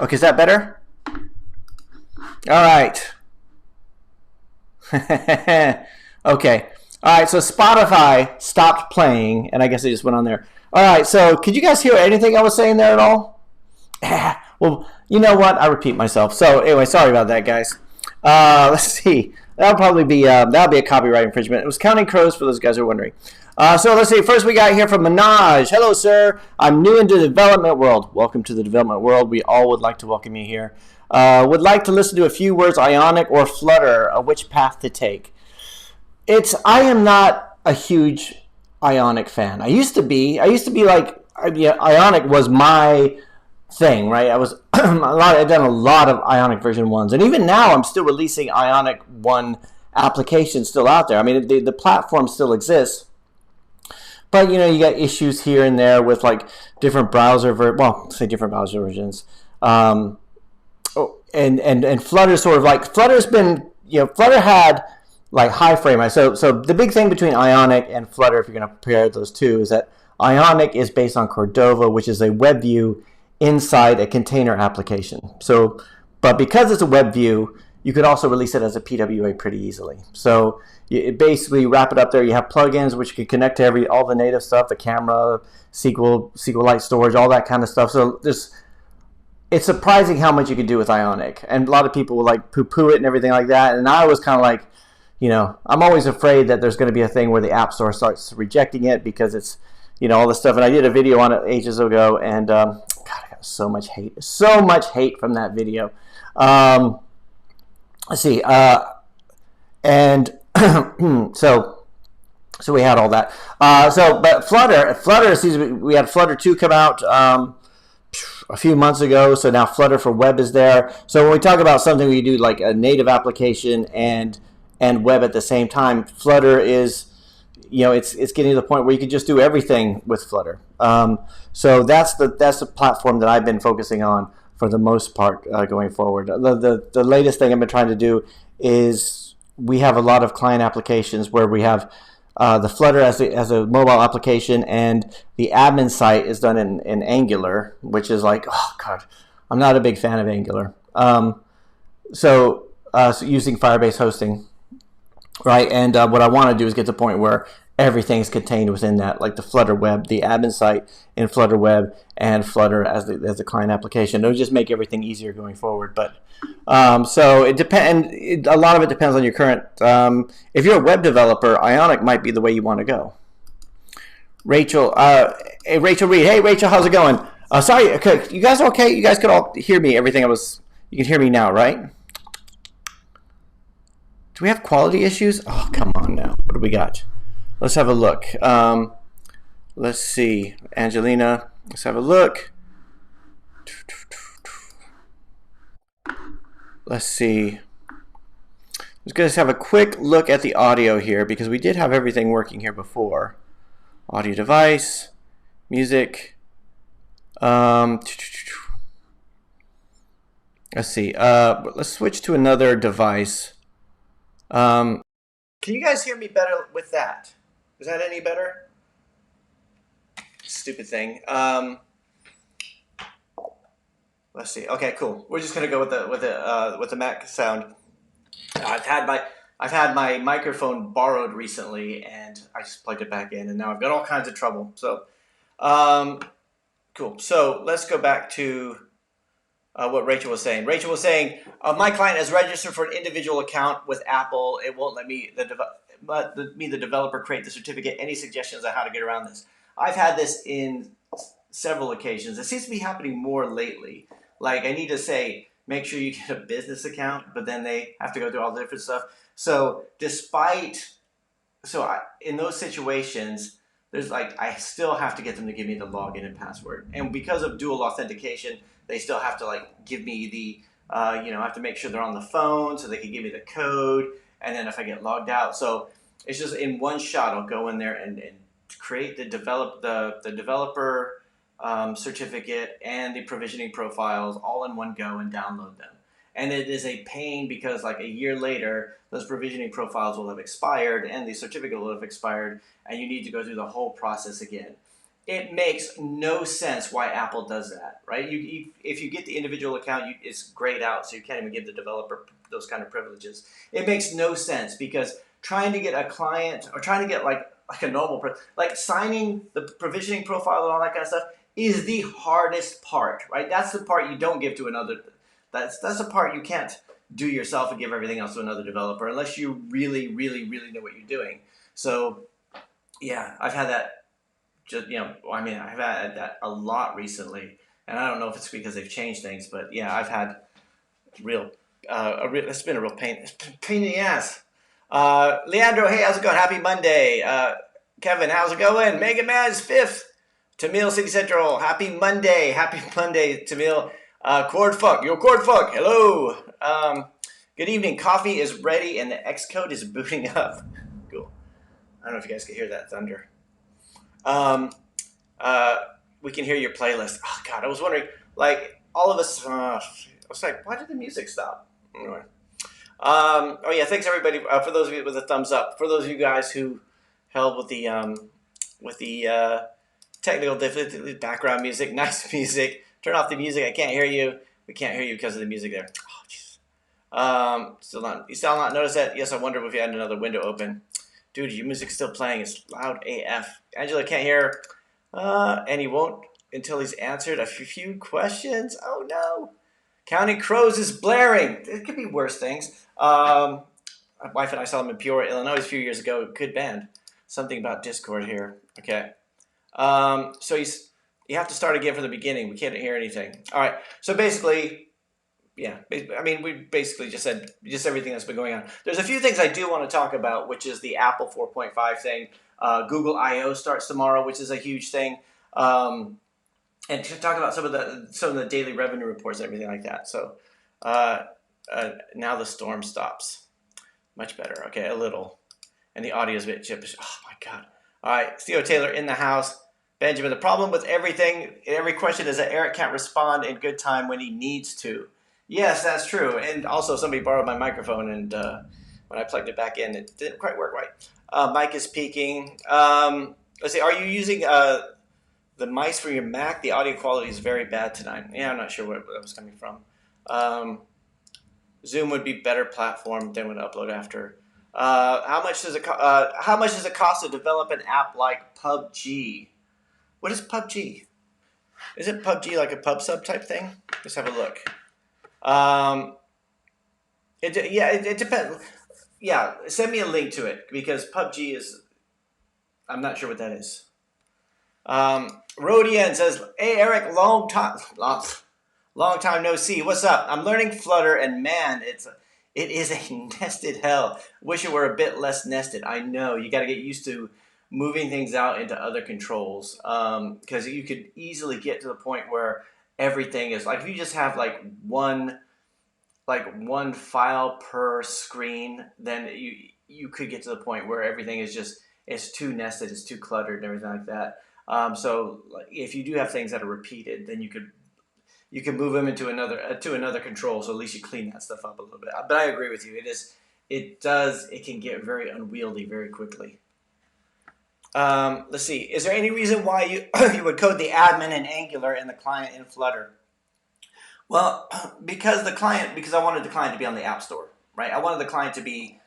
Okay, is that better? All right. Okay. All right, so Spotify stopped playing, and I guess it just went on there. All right, so could you guys hear anything I was saying there at all? Well, you know what? I repeat myself. So anyway, sorry about that, guys. Let's see. That'll be a copyright infringement. It was Counting Crows for those guys who are wondering. So let's see. First, we got here from Minaj. Hello, sir. I'm new into the development world. Welcome to the development world. We all would like to welcome you here. Would like to listen to a few words, Ionic or Flutter, which path to take. I am not a huge Ionic fan. I used to be like, Ionic was my thing, right? I've done a lot of Ionic version 1s, and even now I'm still releasing Ionic 1 applications still out there. I mean, the platform still exists, but you got issues here and there with like different different browser versions. And Flutter sort of like, Flutter's been, Flutter had like high frame rate. So the big thing between Ionic and Flutter, if you're going to compare those two, is that Ionic is based on Cordova, which is a web view inside a container application. So, but because it's a web view, you could also release it as a PWA pretty easily. So you basically wrap it up there. You have plugins which can connect to all the native stuff, the camera, SQLite storage, all that kind of stuff. So it's surprising how much you can do with Ionic. And a lot of people will like poo-poo it and everything like that. And I was kind of like, I'm always afraid that there's going to be a thing where the App Store starts rejecting it because it's, all this stuff. And I did a video on it ages ago, and God, I got so much hate from that video. Let's see, and so we had all that. But Flutter, we had Flutter 2 come out a few months ago. So now Flutter for web is there. So when we talk about something where you do like a native application and web at the same time, Flutter is, it's getting to the point where you can just do everything with Flutter. So that's the platform that I've been focusing on for the most part going forward. The latest thing I've been trying to do is we have a lot of client applications where we have the Flutter as a mobile application, and the admin site is done in Angular, which is like, oh God, I'm not a big fan of Angular. So using Firebase hosting. Right, and what I want to do is get to the point where everything's contained within that, like the Flutter web, the admin site in Flutter web, and Flutter as the client application. It'll just make everything easier going forward. But so it depends. A lot of it depends on your current. If you're a web developer, Ionic might be the way you want to go. Rachel, hey, Rachel Reed. Hey, Rachel, how's it going? Sorry, okay, you guys okay? You guys could all hear me. Everything you can hear me now, right? Do we have quality issues? Oh, come on now. What do we got? Let's have a look. Let's see. Angelina, let's have a look. Let's see. Let's just have a quick look at the audio here because we did have everything working here before. Audio device, music. Let's see. Let's switch to another device. Can you guys hear me better with that? Is that any better? Stupid thing. Let's see. Okay, cool. We're just gonna go with the Mac sound. I've had my microphone borrowed recently, and I just plugged it back in, and now I've got all kinds of trouble. So, cool. So let's go back to what Rachel was saying. Rachel was saying, my client has registered for an individual account with Apple. It won't let me, the developer, create the certificate. Any suggestions on how to get around this? I've had this in several occasions. It seems to be happening more lately. Like, I need to say, make sure you get a business account, but then they have to go through all the different stuff. So in those situations, there's like, I still have to get them to give me the login and password. And because of dual authentication, they still have to like give me the, I have to make sure they're on the phone so they can give me the code. And then if I get logged out, so it's just in one shot, I'll go in there and create the developer certificate and the provisioning profiles all in one go and download them. And it is a pain because like a year later, those provisioning profiles will have expired and the certificate will have expired, and you need to go through the whole process again. it makes no sense why Apple does that, right? If you get the individual account, it's grayed out, so you can't even give the developer those kind of privileges. It makes no sense because trying to get a client or trying to get like a normal like signing the provisioning profile and all that kind of stuff is the hardest part, right? That's the part you don't give to another. That's the part you can't do yourself and give everything else to another developer unless you really, really, really know what you're doing. So yeah, I've had that. Just I mean, I've had that a lot recently, and I don't know if it's because they've changed things, but yeah, I've had real. It's been a real pain in the ass. Leandro, hey, how's it going? Happy Monday. Kevin, how's it going? Mega Man's fifth. Tamil City Central, happy Monday. Happy Monday, Tamil. Chord Fuck, yo, Chord Fuck, hello. Good evening. Coffee is ready and the Xcode is booting up. Cool. I don't know if you guys can hear that thunder. We can hear your playlist. Oh God, I was wondering, like all of us. I was like, why did the music stop? Anyway. Oh yeah, thanks everybody for those of you with a thumbs up. For those of you guys who held with the technical difficulty, background music, nice music. Turn off the music. I can't hear you. We can't hear you because of the music there. Oh jeez. You still not notice that? Yes, I wonder if you had another window open. Dude, your music's still playing. It's loud AF. Angela can't hear. And he won't until he's answered a few questions. Oh no. Counting Crows is blaring. It could be worse things. My wife and I saw them in Peoria, Illinois a few years ago. Good band. Something about Discord here. Okay. So you have to start again from the beginning. We can't hear anything. All right. So basically, yeah. I mean, we basically just said everything that's been going on. There's a few things I do want to talk about, which is the Apple 4.5 thing. Google I/O starts tomorrow, which is a huge thing. And to talk about some of the daily revenue reports and everything like that. So now the storm stops. Much better. Okay, a little. And the audio is a bit chippish. Oh my God. All right, Theo Taylor in the house. Benjamin, the problem with every question is that Eric can't respond in good time when he needs to. Yes, that's true. And also somebody borrowed my microphone and when I plugged it back in, it didn't quite work right. Mic is peaking. Let's see, are you using the mice for your Mac? The audio quality is very bad tonight. Yeah, I'm not sure where that was coming from. Zoom would be better platform than would upload after. How much does it cost to develop an app like PUBG? What is PUBG? Is it PUBG like a pub sub type thing? Let's have a look. It depends. Yeah, send me a link to it because PUBG is. I'm not sure what that is. Rodian says, "Hey Eric, long time no see. What's up? I'm learning Flutter, and man, it is a nested hell. Wish it were a bit less nested. I know you got to get used to moving things out into other controls because you could easily get to the point where everything is like if you just have like one file per screen, then you could get to the point where everything is just it's too nested, it's too cluttered, and everything like that. So if you do have things that are repeated, then you can move them into another control. So at least you clean that stuff up a little bit. But I agree with you. It can get very unwieldy very quickly. Let's see. Is there any reason why you you would code the admin in Angular and the client in Flutter? Well, because I wanted the client to be on the App Store, right? I wanted the client to be,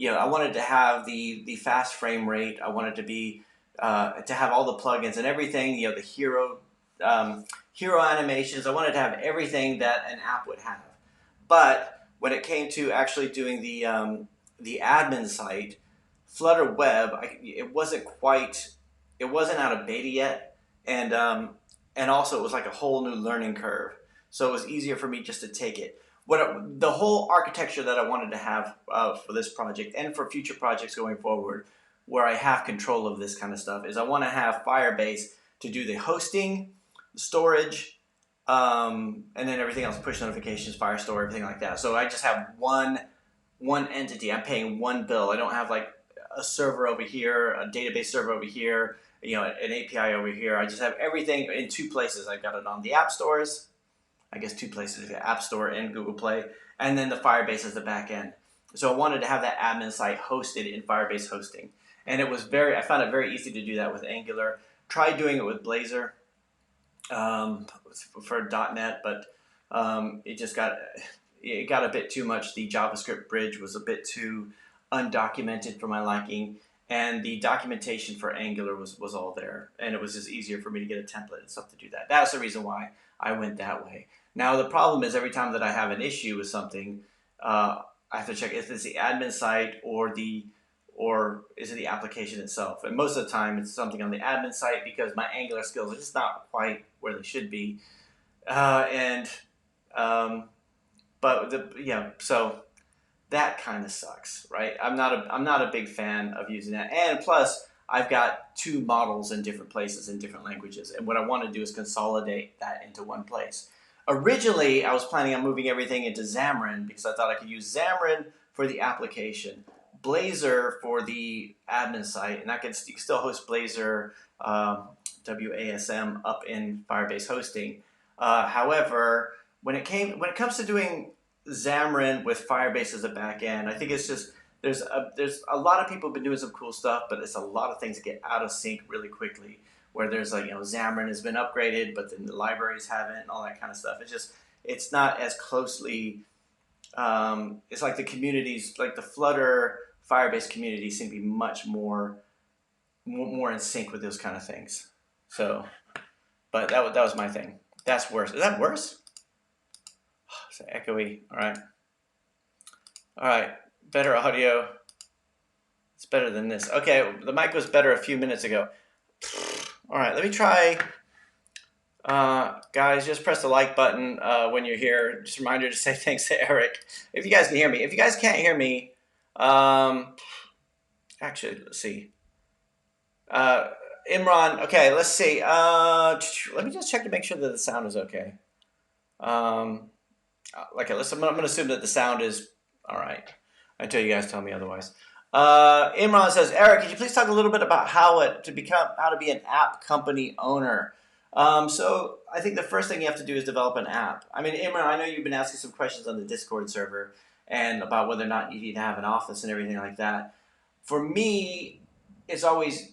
I wanted to have the fast frame rate. I wanted to be to have all the plugins and everything. The hero animations. I wanted to have everything that an app would have. But when it came to actually doing the admin site, Flutter Web, it wasn't out of beta yet, and also it was like a whole new learning curve. So it was easier for me just to take it. The whole architecture that I wanted to have for this project and for future projects going forward, where I have control of this kind of stuff, is I want to have Firebase to do the hosting, the storage, and then everything else, push notifications, Firestore, everything like that. So I just have one entity. I'm paying one bill. I don't have like a server over here, a database server over here, an API over here. I just have everything in two places. I've got it on the app stores. I guess two places, the App Store and Google Play, and then the Firebase as the back end. So I wanted to have that admin site hosted in Firebase hosting. And I found it very easy to do that with Angular. tried doing it with Blazor for .NET, but it got a bit too much. The JavaScript bridge was a bit too undocumented for my liking, and the documentation for Angular was all there, and it was just easier for me to get a template and stuff to do that. That's the reason why I went that way. Now the problem is every time that I have an issue with something, I have to check if it's the admin site or is it the application itself. And most of the time it's something on the admin site because my Angular skills are just not quite where they should be. And but so that kind of sucks, right? I'm not a big fan of using that. And plus, I've got two models in different places in different languages, and what I want to do is consolidate that into one place. Originally, I was planning on moving everything into Xamarin because I thought I could use Xamarin for the application, Blazor for the admin site, and you can still host Blazor WASM up in Firebase hosting. However, when it comes to doing Xamarin with Firebase as a backend, I think it's just there's a lot of people have been doing some cool stuff, but it's a lot of things that get out of sync really quickly. Where there's Xamarin has been upgraded, but then the libraries haven't, and all that kind of stuff. It's not as closely. It's like the communities, like the Flutter Firebase community, seem to be much more in sync with those kind of things. So, but that was my thing. That's worse. Is that worse? It's echoey. All right. Better audio. It's better than this. Okay, the mic was better a few minutes ago. All right, let me try. Guys, just press the like button when you're here. Just a reminder to say thanks to Eric. If you guys can hear me. If you guys can't hear me, actually, let's see. Imran, okay, let's see. Let me just check to make sure that the sound is okay. I'm going to assume that the sound is all right until you guys tell me otherwise. Imran says, Eric, could you please talk a little bit about how to be an app company owner? So I think the first thing you have to do is develop an app. I mean, Imran, I know you've been asking some questions on the Discord server and about whether or not you need to have an office and everything like that. For me, it's always,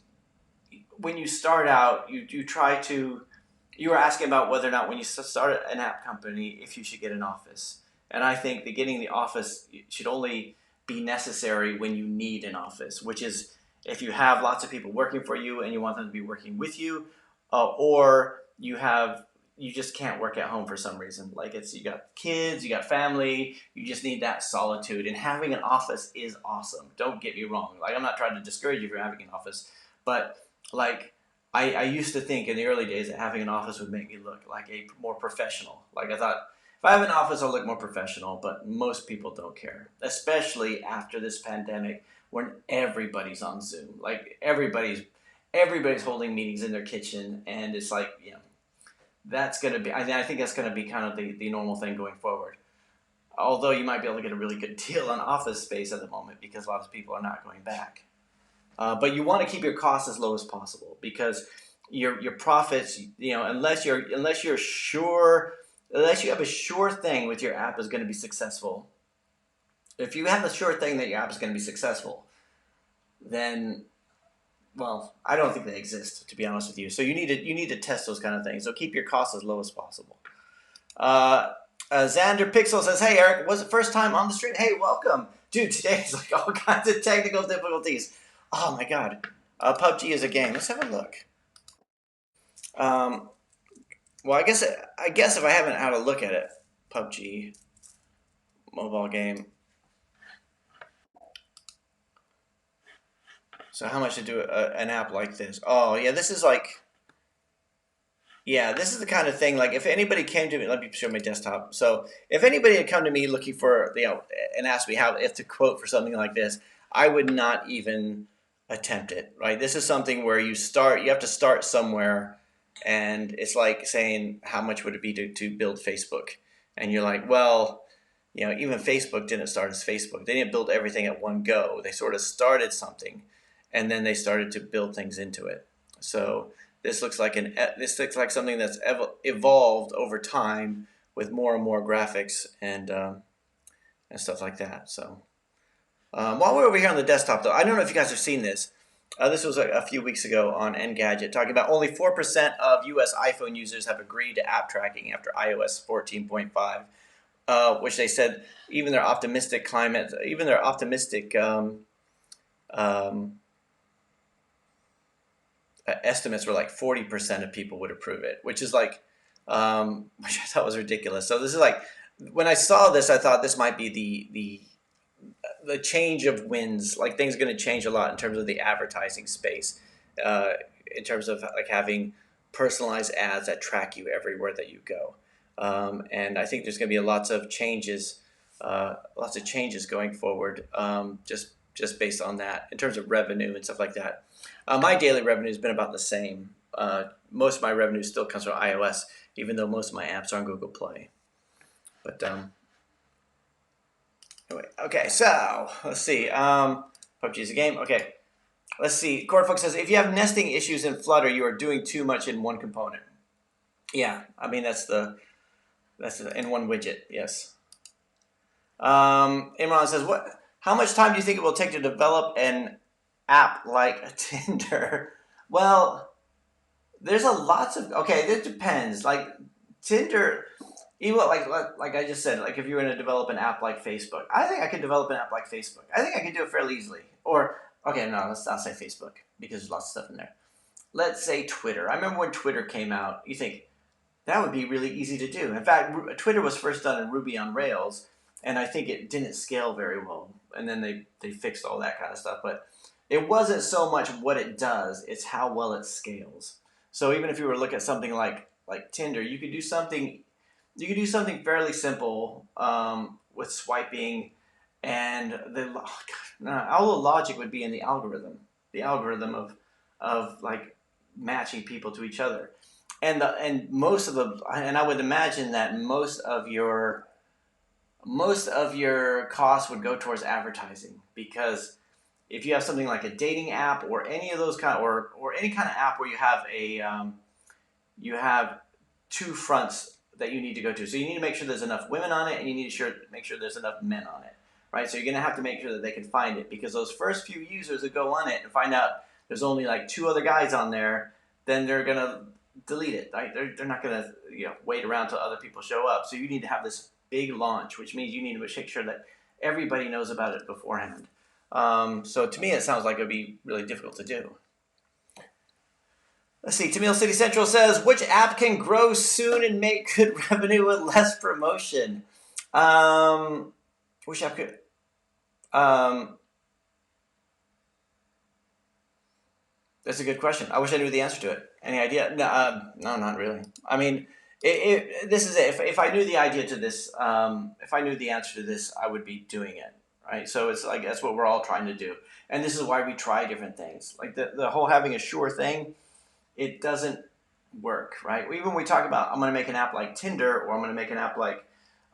when you start out, you were asking about whether or not when you start an app company, if you should get an office. And I think that getting the office should only be necessary when you need an office, which is if you have lots of people working for you and you want them to be working with you, or you just can't work at home for some reason. Like you got kids, you got family, you just need that solitude. And having an office is awesome. Don't get me wrong. Like I'm not trying to discourage you from having an office, but like I used to think in the early days that having an office would make me look like a more professional. Like I thought, if I have an office, I'll look more professional, but most people don't care, especially after this pandemic when everybody's on Zoom. Like everybody's holding meetings in their kitchen, and it's like, that's going to be, I think that's going to be kind of the normal thing going forward. Although you might be able to get a really good deal on office space at the moment because a lot of people are not going back. But you want to keep your costs as low as possible because your profits, unless you have a sure thing with your app is going to be successful. If you have a sure thing that your app is going to be successful, then, well, I don't think they exist, to be honest with you. So you need to test those kind of things. So keep your costs as low as possible. Xander Pixel says, hey, Eric, was it first time on the stream? Hey, welcome. Dude, today is like all kinds of technical difficulties. Oh, my God. PUBG is a game. Let's have a look. Well, I guess if I haven't had a look at it, PUBG, mobile game. So how much to do an app like this? Oh, yeah, this is the kind of thing, like if anybody came to me, let me show my desktop. So if anybody had come to me looking for, and asked me if to quote for something like this, I would not even attempt it, right? This is something where you have to start somewhere. And it's like saying, how much would it be to build Facebook? And you're like, well, even Facebook didn't start as Facebook. They didn't build everything at one go. They sort of started something, and then they started to build things into it. So this looks like something that's evolved over time with more and more graphics and stuff like that. So while we're over here on the desktop, though, I don't know if you guys have seen this. This was a few weeks ago on Engadget, talking about only 4% of U.S. iPhone users have agreed to app tracking after iOS 14.5, which they said even their optimistic climate, even their optimistic um, estimates were like 40% of people would approve it, which is like, which I thought was ridiculous. So this is like, when I saw this, I thought this might be the change of winds. Like things are going to change a lot in terms of the advertising space, in terms of like having personalized ads that track you everywhere that you go. And I think there's going to be lots of changes going forward, just based on that in terms of revenue and stuff like that. My daily revenue has been about the same. Most of my revenue still comes from iOS, even though most of my apps are on Google Play. But anyway, okay, so let's see. PUBG is a game. Okay, let's see. Cornfolk says, if you have nesting issues in Flutter, you are doing too much in one component. Yeah, I mean that's the in one widget. Yes. Imran says, what? How much time do you think it will take to develop an app like Tinder? Well, there's a lots of it depends. Like Tinder, even like I just said, like if you were going to develop an app like Facebook, I think I could develop an app like Facebook. I think I could do it fairly easily. Or okay, no, let's not say Facebook because there's lots of stuff in there. Let's say Twitter. I remember when Twitter came out. You think that would be really easy to do. In fact, Twitter was first done in Ruby on Rails, and I think it didn't scale very well. And then they fixed all that kind of stuff. But it wasn't so much what it does; it's how well it scales. So even if you were to look at something like Tinder, you could do something fairly simple, with swiping, and all the logic would be in the algorithm of like matching people to each other, and I would imagine that most of your costs would go towards advertising, because if you have something like a dating app or any of those or any kind of app where you have two fronts that you need to go to. So you need to make sure there's enough women on it, and you need to make sure there's enough men on it, right? So you're going to have to make sure that they can find it, because those first few users that go on it and find out there's only like two other guys on there, then they're going to delete it, right? They're not going to wait around till other people show up. So you need to have this big launch, which means you need to make sure that everybody knows about it beforehand. So to me, it sounds like it would be really difficult to do. Let's see. Tamil City Central says, which app can grow soon and make good revenue with less promotion? Which app could? That's a good question. I wish I knew the answer to it. Any idea? No, not really. I mean, this is it. If I knew the idea to this, if I knew the answer to this, I would be doing it, right? So it's like that's what we're all trying to do, and this is why we try different things. Like the whole having a sure thing, it doesn't work, right? Even when we talk about, I'm going to make an app like Tinder, or I'm going to make an app like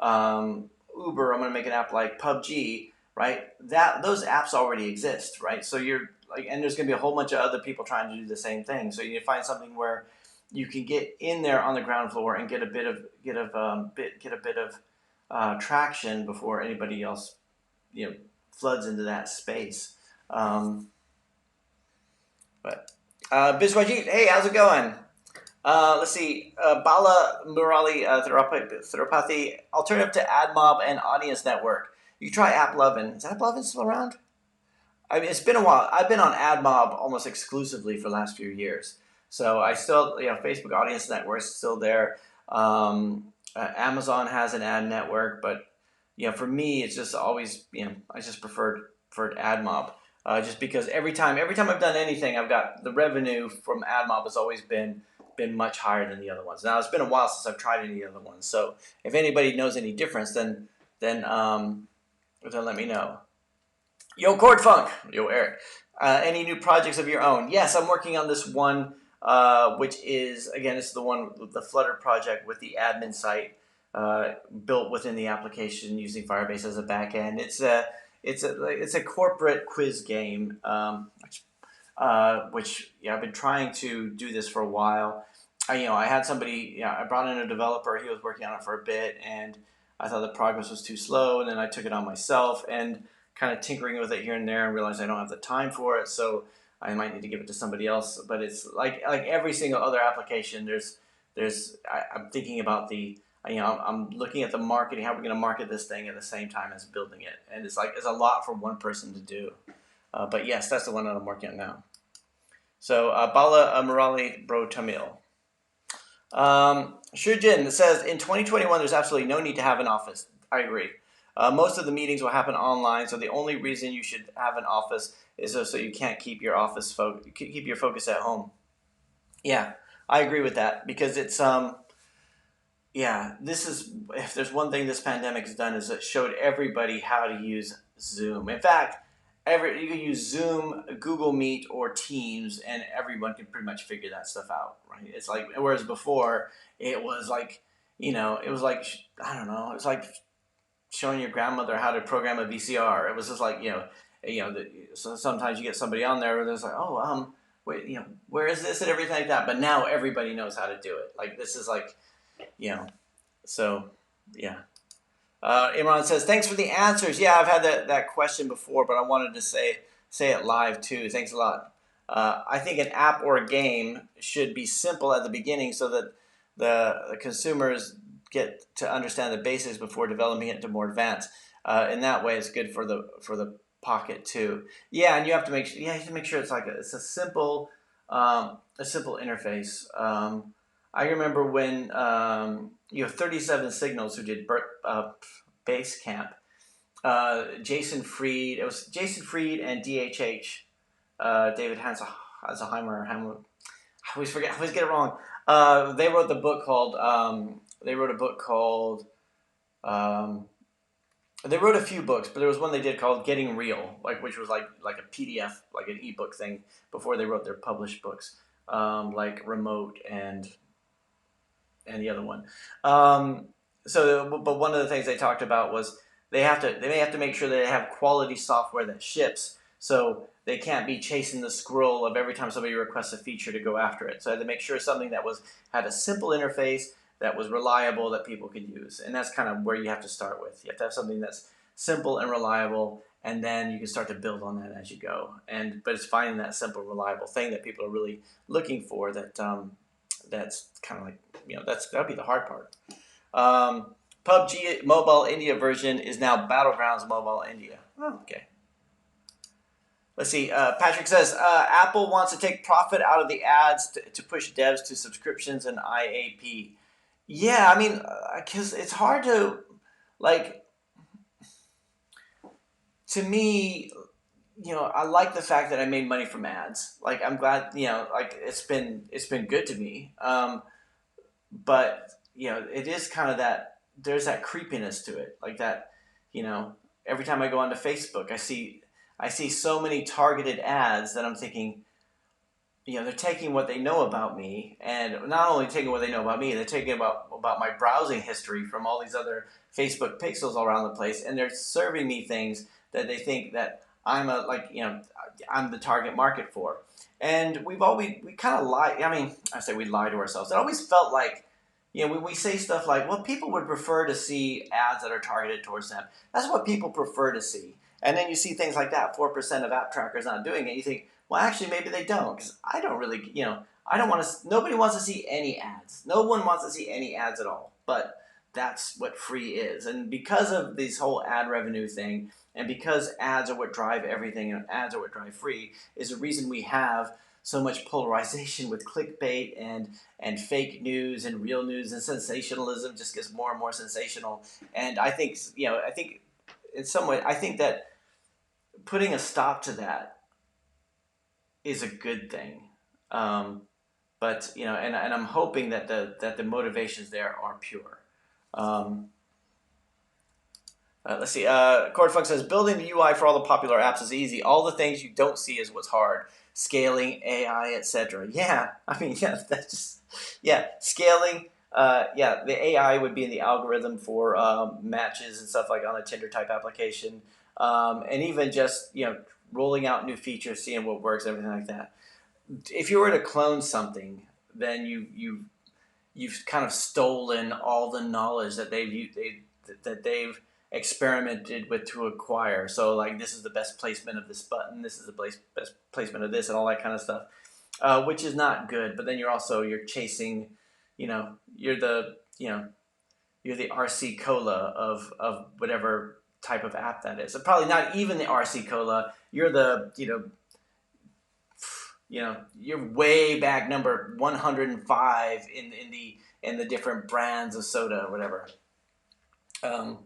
Uber, I'm going to make an app like PUBG, right? Those apps already exist, right? So you're like, and there's going to be a whole bunch of other people trying to do the same thing. So you need to find something where you can get in there on the ground floor and get a bit of traction before anybody else, floods into that space. But Biswajit, hey, how's it going? Let's see. Bala Murali Theropathy, alternative to AdMob and Audience Network. You try AppLovin. Is AppLovin still around? I mean, it's been a while. I've been on AdMob almost exclusively for the last few years. So I still, Facebook Audience Network is still there. Amazon has an ad network, but for me, it's just always, I just preferred AdMob. Just because every time I've done anything, I've got the revenue from AdMob has always been much higher than the other ones. Now it's been a while since I've tried any other ones, so if anybody knows any difference, then let me know. Yo, Cord Funk. Yo, Eric. Any new projects of your own? Yes, I'm working on this one, which is, again, it's the one with the Flutter project with the admin site built within the application using Firebase as a backend. It's a corporate quiz game, which I've been trying to do this for a while. I had somebody, I brought in a developer. He was working on it for a bit, and I thought the progress was too slow, and then I took it on myself and kind of tinkering with it here and there, and realized I don't have the time for it. So I might need to give it to somebody else. But it's like every single other application. I'm thinking about I'm looking at the marketing, how we're going to market this thing at the same time as building it, and it's a lot for one person to do. But yes, that's the one that I'm working on now. So Bala Murali Bro Tamil. Shujin says, in 2021, there's absolutely no need to have an office. I agree. Most of the meetings will happen online, so the only reason you should have an office is so you can't keep your keep your focus at home. Yeah, I agree with that because this is, if there's one thing this pandemic has done, is it showed everybody how to use Zoom. In fact, you can use Zoom, Google Meet, or Teams, and everyone can pretty much figure that stuff out, right? It's like, whereas before it was like, it was like, I don't know, it was like showing your grandmother how to program a VCR. It was just like, so sometimes you get somebody on there where there's like, oh, wait, where is this and everything like that. But now everybody knows how to do it. Like this is like, so yeah. Imran says, thanks for the answers. Yeah, I've had that question before, but I wanted to say it live too. Thanks a lot. I think an app or a game should be simple at the beginning so that the consumers get to understand the basics before developing it to more advanced. In that way, it's good for the pocket too. Yeah, and you have to make sure it's like it's a simple interface. I remember when 37 Signals, who did Basecamp. Jason Fried. It was Jason Fried and DHH. David Hansheimer. I always forget. I always get it wrong. They wrote the book called. They wrote a book called. They wrote a few books, but there was one they did called Getting Real, which was like a PDF, like an ebook thing before they wrote their published books, like Remote and the other one. But one of the things they talked about was they may have to make sure that they have quality software that ships, so they can't be chasing the scroll of every time somebody requests a feature to go after it. So they had to make sure something that had a simple interface, that was reliable, that people could use. And that's kind of where you have to start with. You have to have something that's simple and reliable, and then you can start to build on that as you go. But it's finding that simple, reliable thing that people are really looking for. That's kind of like, that'll be the hard part. PUBG Mobile India version is now Battlegrounds Mobile India. Oh, okay. Let's see. Patrick says, Apple wants to take profit out of the ads to push devs to subscriptions and IAP. Yeah, I mean, because it's hard to, to me, I like the fact that I made money from ads. Like, I'm glad, it's been good to me. But, it is kind of there's that creepiness to it. Like that, every time I go onto Facebook, I see so many targeted ads that I'm thinking, they're taking what they know about me, and not only taking what they know about me, they're taking about my browsing history from all these other Facebook pixels all around the place, and they're serving me things that they think that I'm I'm the target market for. And we kind of lie. I mean, I say we lie to ourselves. It always felt like, we say stuff like, well, people would prefer to see ads that are targeted towards them. That's what people prefer to see. And then you see things like that, 4% of app trackers not doing it. You think, well, actually, maybe they don't, because I don't really, I don't want to. Nobody wants to see any ads. No one wants to see any ads at all. But that's what free is, and because of this whole ad revenue thing, and because ads are what drive everything, and ads are what drive free, is the reason we have so much polarization with clickbait and fake news and real news, and sensationalism just gets more and more sensational. And I think, in some way, I think that putting a stop to that is a good thing. But and I'm hoping that the motivations there are pure. Let's see. Cordfunk says, building the UI for all the popular apps is easy. All the things you don't see is what's hard. Scaling, AI, etc. Yeah, I mean, that's just, scaling. The AI would be in the algorithm for matches and stuff like on a Tinder type application, and even just rolling out new features, seeing what works, everything like that. If you were to clone something, then you've kind of stolen all the knowledge that they've experimented with to acquire. So like this is the best placement of this button, this is the best placement of this, and all that kind of stuff, which is not good. But then you're chasing, you're the you're the RC Cola of whatever type of app that is. And probably not even the RC Cola. You're the you're way back number 105 in the different brands of soda or whatever. Um,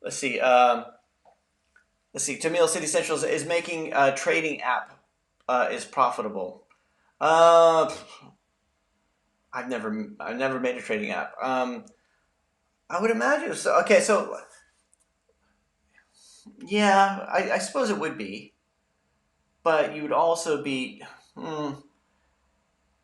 let's see. Tamil City Central is making a trading app is profitable. I've never made a trading app. I would imagine so. Okay, so yeah, I suppose it would be, but you would also be,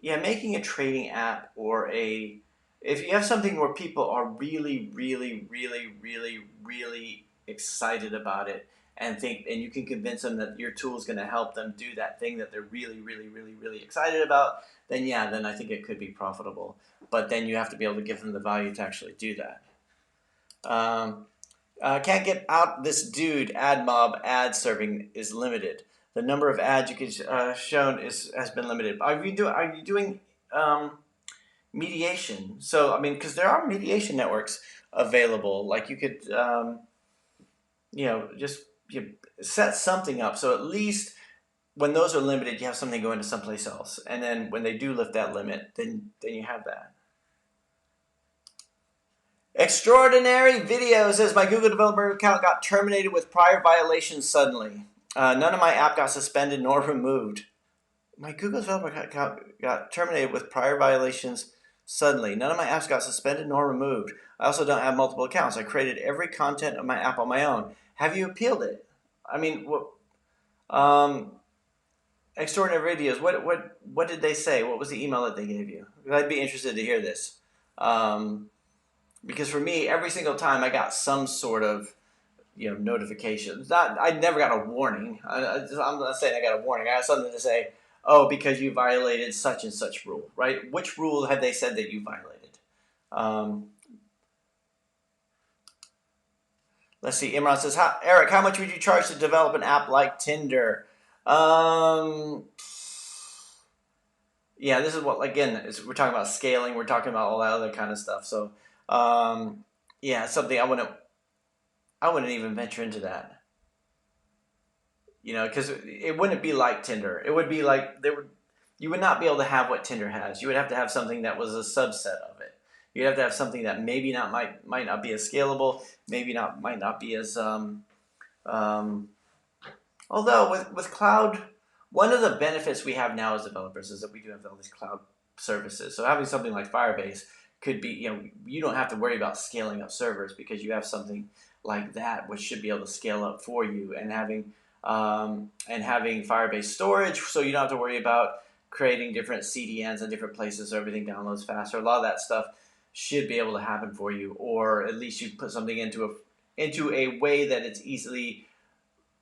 making a trading app if you have something where people are really, really, really, really, really excited about it and you can convince them that your tool is going to help them do that thing that they're really, really, really, really excited about, then I think it could be profitable. But then you have to be able to give them the value to actually do that. Can't get out this dude. Ad mob ad serving is limited. The number of ads you can shown has been limited. Are you doing mediation? So because there are mediation networks available. Like you could just set something up so at least when those are limited, you have something going to someplace else, and then when they do lift that limit, then you have that. Extraordinary Video says my Google developer account got terminated with prior violations suddenly. None of my app got suspended nor removed. My Google developer account got terminated with prior violations suddenly. None of my apps got suspended nor removed. I also don't have multiple accounts. I created every content of my app on my own. Have you appealed it? Extraordinary Videos. What did they say? What was the email that they gave you? I'd be interested to hear this. Because for me, every single time I got some sort of notification. I never got a warning. I'm not saying I got a warning. I got something to say, oh, because you violated such and such rule, right? Which rule have they said that you violated? Let's see. Imran says, Eric, how much would you charge to develop an app like Tinder? This is what, again, we're talking about scaling. We're talking about all that other kind of stuff. So, something I wouldn't even venture into that. Because it wouldn't be like Tinder. It would be like you would not be able to have what Tinder has. You would have to have something that was a subset of it. You'd have to have something that maybe might not be as scalable, might not be as although with cloud, one of the benefits we have now as developers is that we do have all these cloud services. So having something like Firebase could be, you don't have to worry about scaling up servers because you have something like that which should be able to scale up for you, and having Firebase storage, so you don't have to worry about creating different CDNs in different places so everything downloads faster. A lot of that stuff should be able to happen for you, or at least you put something into a way that it's easily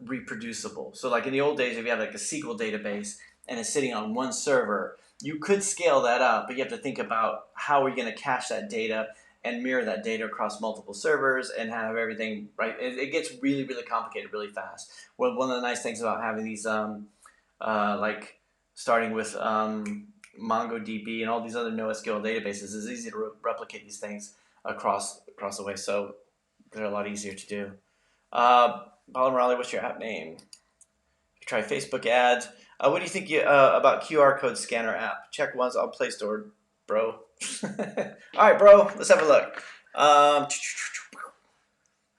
reproducible. So like in the old days, if you had like a SQL database and it's sitting on one server, you could scale that up, but you have to think about how are you going to cache that data and mirror that data across multiple servers and have everything right. It gets really, really complicated really fast. Well, one of the nice things about having these, like starting with MongoDB and all these other NoSQL databases, is easy to replicate these things across the way. So they're a lot easier to do. Raleigh, what's your app name? Try Facebook ads. What do you think about QR code scanner app? Check once on Play Store, bro. All right, bro. Let's have a look.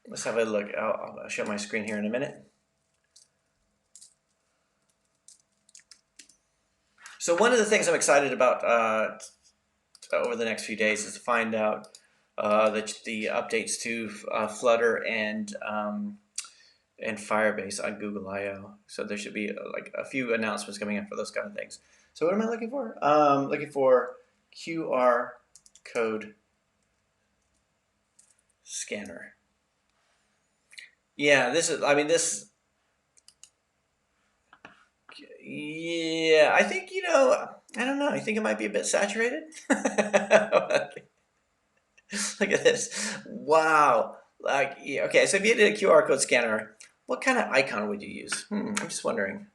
Let's have a look. I'll show my screen here in a minute. So one of the things I'm excited about over the next few days is to find out the updates to Flutter and Firebase on Google I/O. So there should be like a few announcements coming up for those kind of things. So what am I looking for? Looking for QR code scanner. Yeah, this. Yeah, I think I don't know. I think it might be a bit saturated. Look at this. Wow. Like, yeah, okay, so if you did a QR code scanner, what kind of icon would you use? I'm just wondering.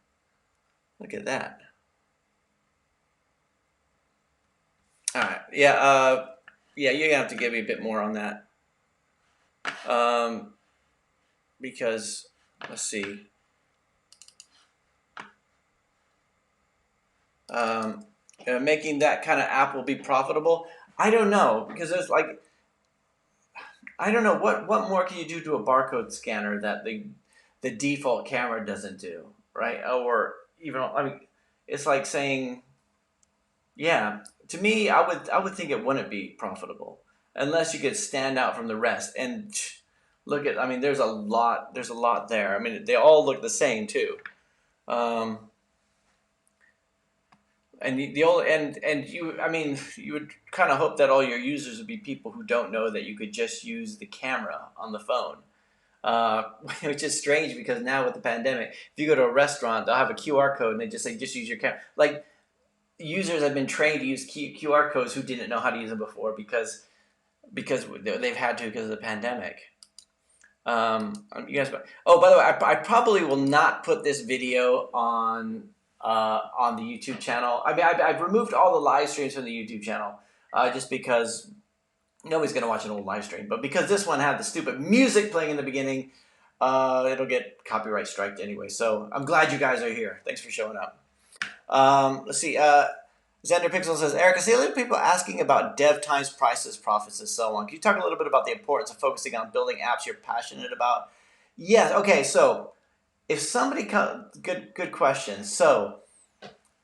Look at that. All right, yeah, yeah, you're gonna have to give me a bit more on that, um, because let's see, um, making that kind of app will be profitable. I don't know because there's like I don't know what more can you do to a barcode scanner that the default camera doesn't do, right? Or even I mean, it's like saying, yeah, to me, I would think it wouldn't be profitable unless you could stand out from the rest. And look at, I mean, there's a lot there. I mean, they all look the same too. Um, and the old and you, I mean, you would kind of hope that all your users would be people who don't know that you could just use the camera on the phone. uh, which is strange because now with the pandemic, if you go to a restaurant, they'll have a QR code and they just say, just use your camera. Like users have been trained to use QR codes who didn't know how to use them before because they've had to because of the pandemic. You guys, oh, by the way, I probably will not put this video on the YouTube channel. I mean, I've removed all the live streams from the YouTube channel just because nobody's gonna watch an old live stream. But because this one had the stupid music playing in the beginning, it'll get copyright striked anyway. So I'm glad you guys are here. Thanks for showing up. Let's see. Xander Pixel says, Eric, I see a lot of people asking about dev times, prices, profits, and so on. Can you talk a little bit about the importance of focusing on building apps you're passionate about? Yes. Okay. So if somebody good question. So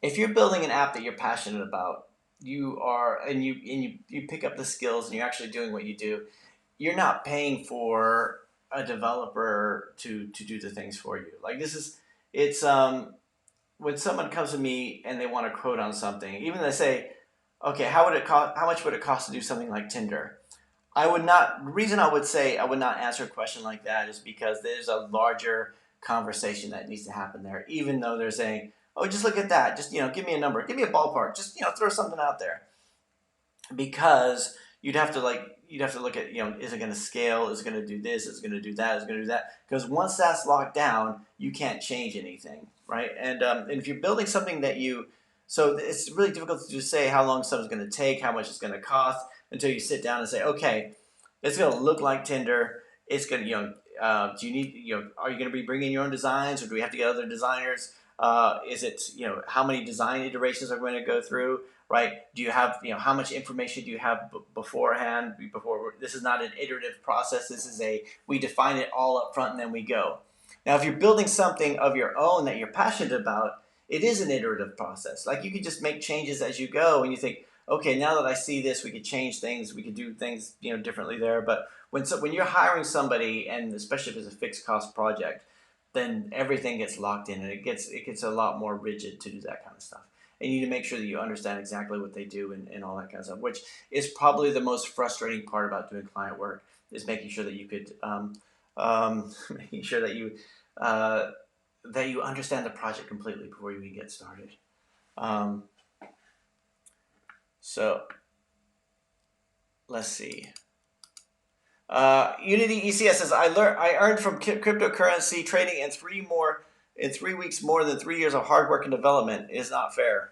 if you're building an app that you're passionate about, you are and you pick up the skills and you're actually doing what you do, you're not paying for a developer to do the things for you. Like this is it's when someone comes to me and they want a quote on something, even they say, okay, how would it cost? How much would it cost to do something like Tinder? I would not. The reason I would say I would not answer a question like that is because there's a larger conversation that needs to happen there. Even though they're saying, "Oh, just look at that. Just give me a number. Give me a ballpark. Just throw something out there." Because you'd have to look at is it going to scale? Is it going to do this? Is it going to do that? Is it going to do that? Because once that's locked down, you can't change anything, right? And if you're building something that you so it's really difficult to just say how long something's going to take, how much it's going to cost until you sit down and say, okay, it's going to look like Tinder. It's going to do you need are you going to be bringing your own designs or do we have to get other designers? Is it how many design iterations are we going to go through? Right? Do you have how much information do you have beforehand? Before this is not an iterative process. This is we define it all up front and then we go. Now, if you're building something of your own that you're passionate about, it is an iterative process. Like you could just make changes as you go, and you think, okay, now that I see this, we could change things, we could do things differently there. But when you're hiring somebody, and especially if it's a fixed cost project, then everything gets locked in, and it gets a lot more rigid to do that kind of stuff. And you need to make sure that you understand exactly what they do and all that kind of stuff, which is probably the most frustrating part about doing client work is making sure that you could making sure uh, that you understand the project completely before you even get started. Um, so let's see. Unity ECS says I earned from cryptocurrency trading in 3 weeks more than 3 years of hard work and development. It is not fair.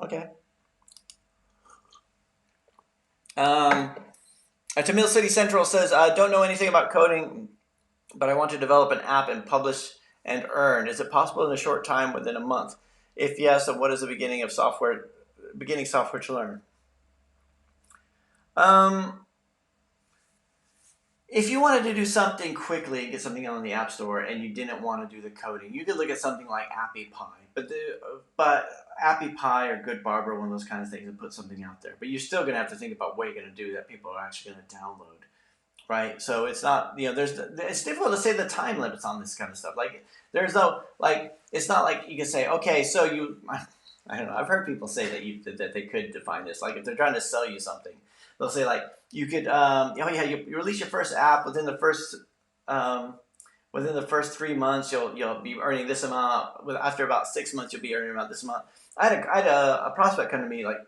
Okay. Tamil City Central says I don't know anything about coding, but I want to develop an app and publish and earn. Is it possible in a short time within a month? If yes, then what is the beginning software to learn? Um, if you wanted to do something quickly and get something on the App Store and you didn't want to do the coding, you could look at something like Appy Pie. But Appy Pie or Good Barber, one of those kind of things, and put something out there. But you're still going to have to think about what you're going to do that people are actually going to download, right? So it's not it's difficult to say the time limits on this kind of stuff. Like there's no it's not like you can say okay, so I don't know. I've heard people say that they could define this. Like if they're trying to sell you something, they'll say like you could you release your first app um, within the first 3 months you'll be earning this amount. After about 6 months you'll be earning about this amount. I had a prospect come to me like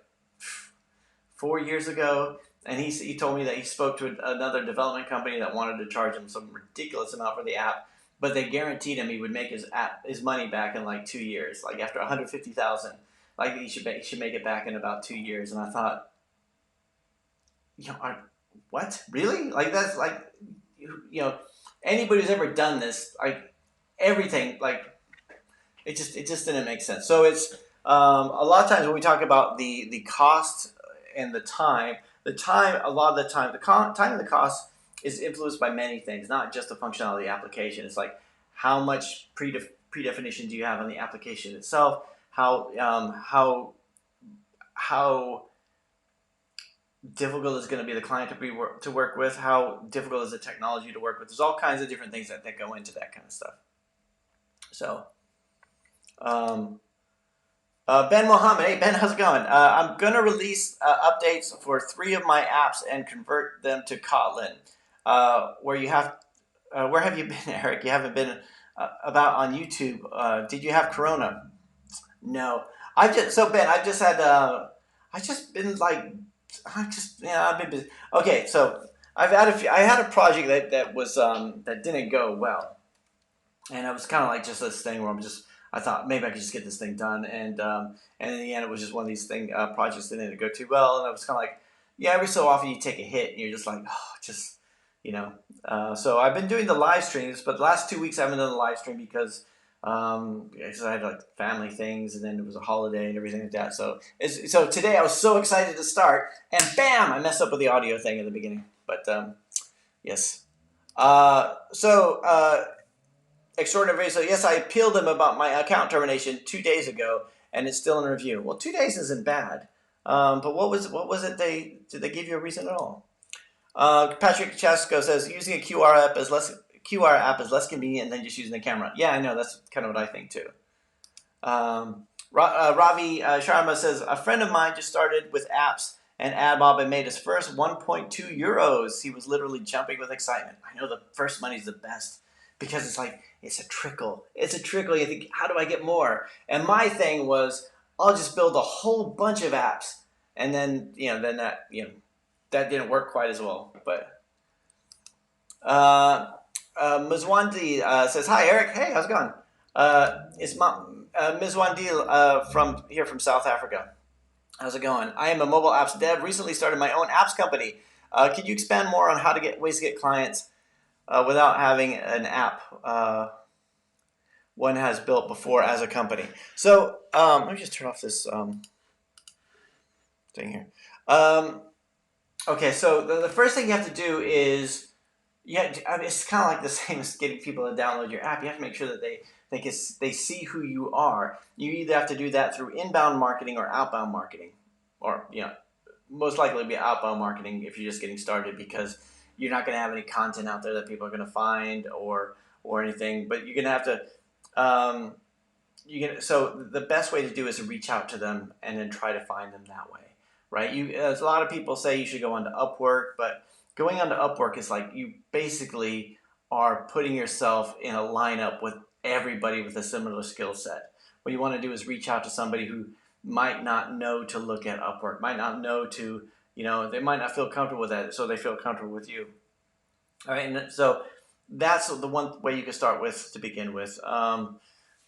4 years ago, and he told me that he spoke to another development company that wanted to charge him some ridiculous amount for the app, but they guaranteed him he would make his money back in like 2 years, like after 150,000, like he should make it back in about 2 years. And I thought, what, really? Like that's like, you know, anybody who's ever done this, like everything, like it just didn't make sense. So it's a lot of times when we talk about the cost and the time a lot of the time time and the cost is influenced by many things, not just the functionality of the application. It's like how much predefinition do you have on the application itself? How difficult is going to be the client to work with? How difficult is the technology to work with? There's all kinds of different things that go into that kind of stuff. So. Um, Ben Mohammed, hey Ben, how's it going? I'm gonna release updates for 3 of my apps and convert them to Kotlin. Where have you been, Eric? You haven't been about on YouTube. Did you have Corona? No, I've just had I've just been like I've been busy. Okay, so I had a project that was that didn't go well, and it was kind of like just this thing where I thought maybe I could just get this thing done, and in the end it was just one of these projects that didn't go too well, and I was kind of like, yeah, every so often you take a hit and you're just like, oh, just you know. So I've been doing the live streams, but the last 2 weeks I haven't done the live stream because I had like family things, and then it was a holiday and everything like that. So today I was so excited to start, and bam, I messed up with the audio thing at the beginning. But yes. Extraordinary. So yes, I appealed them about my account termination 2 days ago, and it's still in review. Well, 2 days isn't bad. But what was it? Did they give you a reason at all? Patrick Chasco says using a QR app is less convenient than just using the camera. Yeah, I know, that's kind of what I think too. Ravi Sharma says a friend of mine just started with apps and AdMob and made his first 1.2 euros. He was literally jumping with excitement. I know the first money's the best because it's like it's a trickle. It's a trickle. You think, how do I get more? And my thing was, I'll just build a whole bunch of apps, and then that didn't work quite as well. But Mzwandi says, "Hi Eric. Hey, how's it going? It's Mzwandi from South Africa. How's it going? I am a mobile apps dev. Recently started my own apps company. Could you expand more on how to get ways to get clients without having an app one has built before as a company?" So let me just turn off this thing here. Okay, so the first thing you have to do is, it's kind of like the same as getting people to download your app. You have to make sure that they see who you are. You either have to do that through inbound marketing or outbound marketing, or most likely be outbound marketing if you're just getting started, because you're not going to have any content out there that people are going to find or anything. But you're going to have to so the best way to do is to reach out to them and then try to find them that way, right? As a lot of people say, you should go onto Upwork, but going onto Upwork is like you basically are putting yourself in a lineup with everybody with a similar skill set. What you want to do is reach out to somebody who might not know to look at Upwork, might not know to, they might not feel comfortable with that, so they feel comfortable with you. All right, and so that's the one way you can start with to begin with.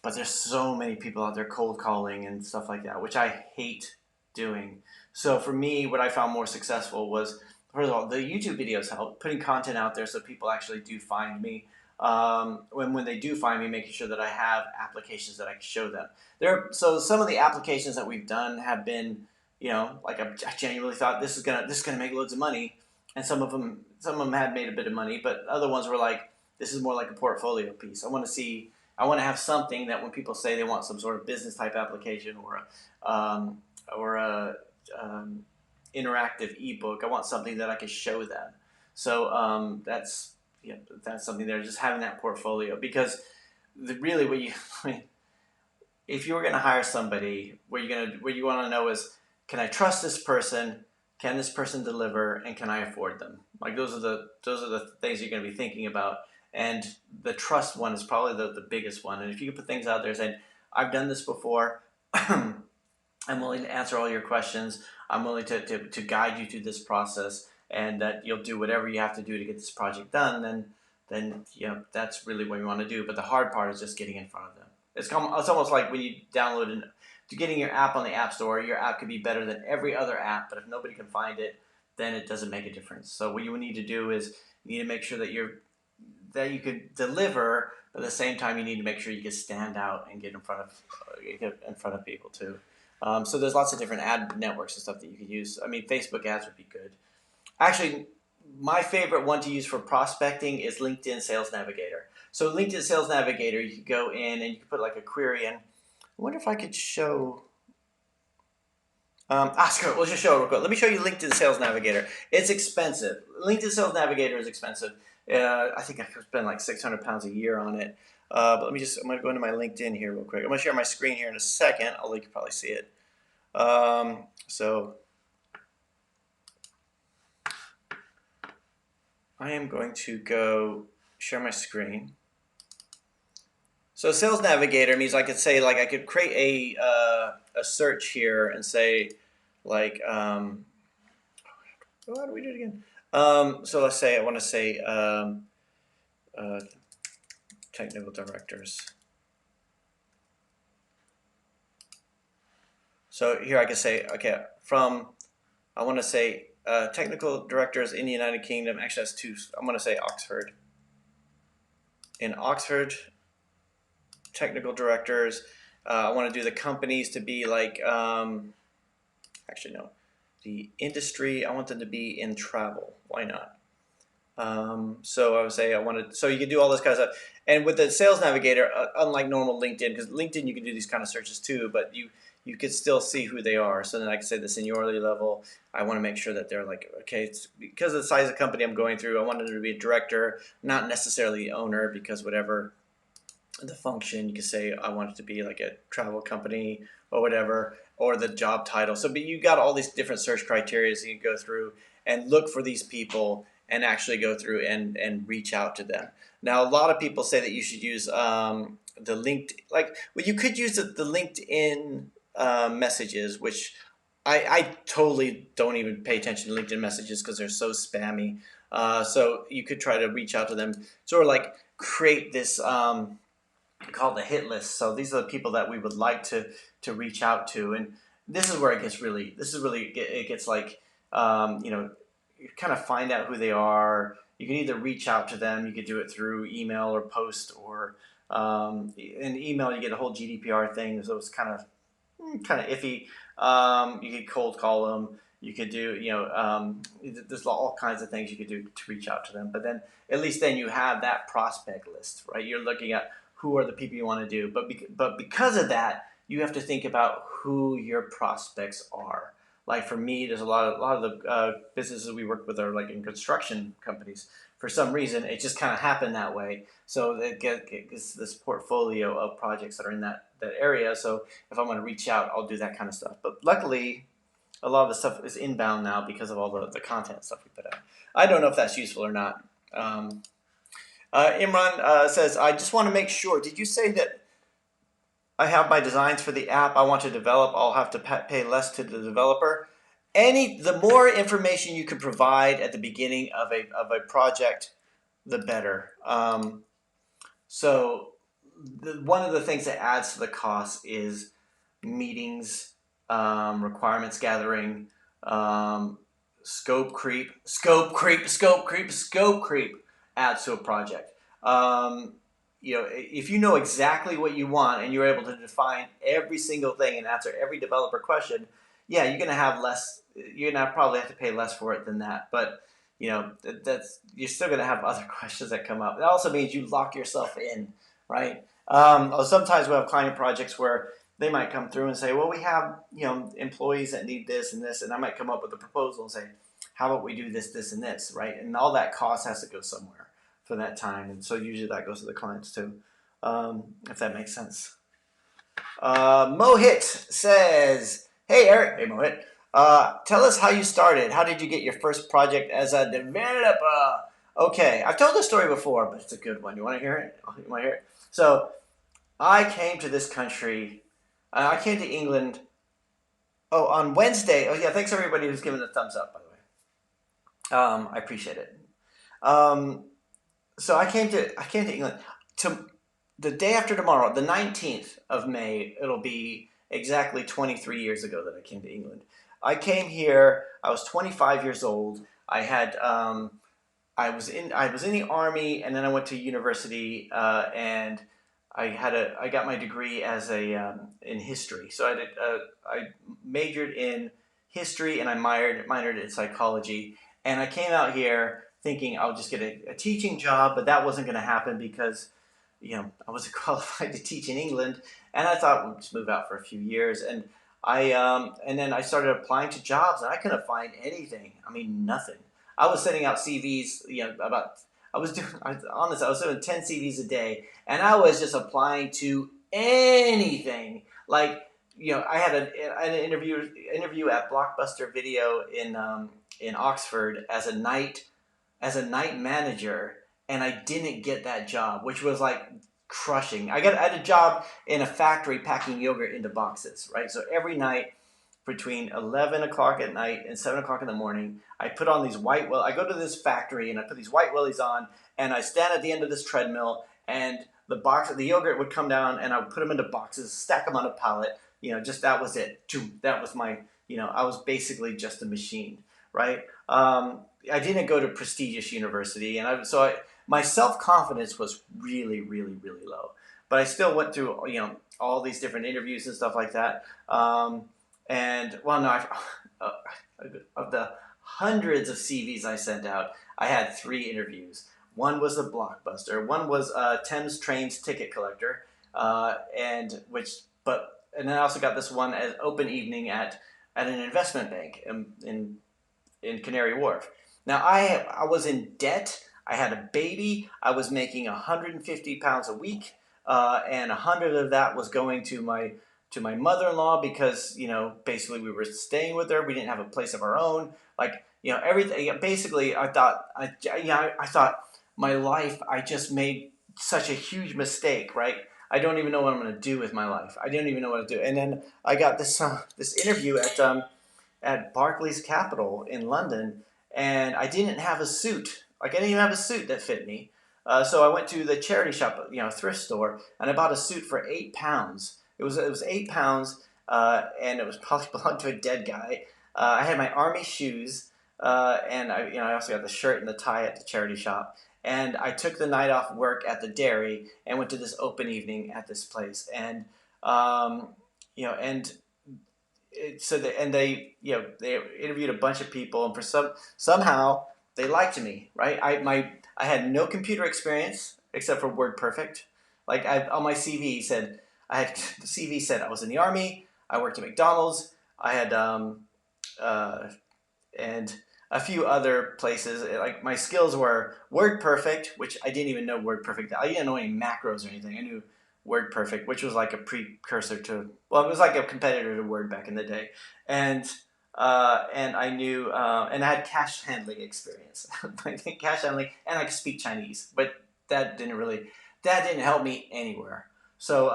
But there's so many people out there cold calling and stuff like that, which I hate doing. So for me, what I found more successful was, first of all, the YouTube videos help, putting content out there so people actually do find me. When they do find me, making sure that I have applications that I can show them. So some of the applications that we've done have been, like I genuinely thought this is gonna make loads of money, and some of them had made a bit of money, but other ones were like, this is more like a portfolio piece. I want to have something that when people say they want some sort of business type application or a interactive ebook, I want something that I can show them. So that's something there. Just having that portfolio, because really, if you were going to hire somebody, what you want to know is, can I trust this person? Can this person deliver? And can I afford them? Like those are the things you're going to be thinking about. And the trust one is probably the biggest one. And if you can put things out there saying, I've done this before, I'm willing to answer all your questions. I'm willing to guide you through this process, and that you'll do whatever you have to do to get this project done. Then that's really what you want to do. But the hard part is just getting in front of them. It's almost like when you download to getting your app on the App Store. Your app could be better than every other app, but if nobody can find it, then it doesn't make a difference. So what you need to do is you need to make sure that you can deliver, but at the same time you need to make sure you can stand out and get in front of people too. So there's lots of different ad networks and stuff that you could use. I mean, Facebook ads would be good. Actually, my favorite one to use for prospecting is LinkedIn Sales Navigator. So LinkedIn Sales Navigator, you could go in and you could put like a query in. I wonder if I could show. Oscar, we'll just show it real quick. Let me show you LinkedIn Sales Navigator. It's expensive. LinkedIn Sales Navigator is expensive. I think I could spend like £600 a year on it. But I'm going to go into my LinkedIn here real quick. I'm going to share my screen here in a second, although you can probably see it. So I am going to go share my screen. So Sales Navigator means I could say, like, I could create a search here and say, like, how do we do it again? So let's say I want to say technical directors. So here I can say, okay, I want to say technical directors in the United Kingdom. Actually, that's two. I'm going to say Oxford. In Oxford, technical directors. I want to do the companies to be like, actually no, the industry. I want them to be in travel. Why not? So I would say so you can do all this kind of stuff. And with the Sales Navigator, unlike normal LinkedIn, because LinkedIn you can do these kind of searches too, but you could still see who they are. So then I can say the seniority level. I want to make sure that they're like, okay, it's because of the size of the company I'm going through, I want them to be a director, not necessarily the owner, because whatever the function, you can say I want it to be like a travel company or whatever, or the job title. So but you got all these different search criteria so you can go through and look for these people and actually go through and reach out to them. Now, a lot of people say that you should use the you could use the LinkedIn messages, which I totally don't even pay attention to LinkedIn messages because they're so spammy. So you could try to reach out to them, sort of like create this called the hit list. So these are the people that we would like to reach out to, and this is where it gets really. It gets like you kind of find out who they are. You can either reach out to them. You could do it through email or post, or in email you get a whole GDPR thing, so it's kind of iffy. You could cold call them. You could do, there's all kinds of things you could do to reach out to them. But then, at least then you have that prospect list, right? You're looking at who are the people you want to do. But because of that, you have to think about who your prospects are. Like for me, there's a lot of the businesses we work with are like in construction companies. For some reason, it just kind of happened that way. So it gets this portfolio of projects that are in that area. So if I'm going to reach out, I'll do that kind of stuff. But luckily, a lot of the stuff is inbound now because of all the content stuff we put out. I don't know if that's useful or not. Imran says, I just want to make sure. Did you say that I have my designs for the app I want to develop? I'll have to pay less to the developer. The more information you can provide at the beginning of a project, the better. So one of the things that adds to the cost is meetings, requirements gathering, scope creep adds to a project. If you know exactly what you want and you're able to define every single thing and answer every developer question, yeah, you're gonna have less. You're gonna probably have to pay less for it than that. But that's you're still gonna have other questions that come up. It also means you lock yourself in, right? Sometimes we have client projects where they might come through and say, well, we have employees that need this and this, and I might come up with a proposal and say, how about we do this, this, and this, right? And all that cost has to go somewhere for that time, and so usually that goes to the clients too, if that makes sense. Mohit says, hey Eric, hey Mohit, tell us how you started. How did you get your first project as a developer? Okay, I've told this story before, but it's a good one. You want to hear it? You want to hear it? So I came to this country. I came to England Oh, on Wednesday. Oh, yeah. Thanks everybody who's given a thumbs up, by the way. I appreciate it. Um, so I came to England to the day after tomorrow, the 19th of May. It'll be exactly 23 years ago that I came to England. I came here. I was 25 years old. I was in the army, and then I went to university, and I got my degree as a in history. So I majored in history, and I minored in psychology. And I came out here thinking I'll just get a teaching job, but that wasn't going to happen because I wasn't qualified to teach in England, and I thought we'll just move out for a few years. And then I started applying to jobs, and I couldn't find anything. I mean, nothing. I was sending out CVs, I was doing 10 CVs a day, and I was just applying to anything. Like, I had an interview at Blockbuster Video in Oxford as a night manager, and I didn't get that job, which was like crushing. I had a job in a factory packing yogurt into boxes, right? So every night between 11 o'clock at night and 7 o'clock in the morning, I put on these I go to this factory and I put these white willies on, and I stand at the end of this treadmill, and the yogurt would come down, and I would put them into boxes, stack them on a pallet. Just that was it. That was my, I was basically just a machine, right? I didn't go to prestigious university, and my self confidence was really, really, really low. But I still went through, all these different interviews and stuff like that. And well, no, uh, of the hundreds of CVs I sent out, I had three interviews. One was a Blockbuster. One was Thames Trains ticket collector, and then I also got this one as open evening at an investment bank in Canary Wharf. Now I was in debt. I had a baby. I was making 150 pounds a week, and 100 of that was going to my mother-in-law because basically we were staying with her. We didn't have a place of our own. Like everything. Basically, I thought my life. I just made such a huge mistake. Right. I don't even know what I'm going to do with my life. I didn't even know what to do. And then I got this interview at Barclays Capital in London, and I didn't have a suit. Like I didn't even have a suit that fit me. So I went to the charity shop, thrift store, and I bought a suit for £8. It was £8, and it was probably belonged to a dead guy. I had my army shoes, and I also got the shirt and the tie at the charity shop. And I took the night off work at the dairy and went to this open evening at this place. And and they interviewed a bunch of people, and somehow they liked me, right? I had no computer experience except for WordPerfect. Like on my CV said, the CV said I was in the army, I worked at McDonald's, I had and a few other places. Like my skills were WordPerfect, which I didn't even know WordPerfect. I didn't know any macros or anything. I knew WordPerfect, which was like a precursor to, well, it was like a competitor to Word back in the day, and I knew, and I had cash handling experience, cash handling, and I could speak Chinese, but that didn't help me anywhere. So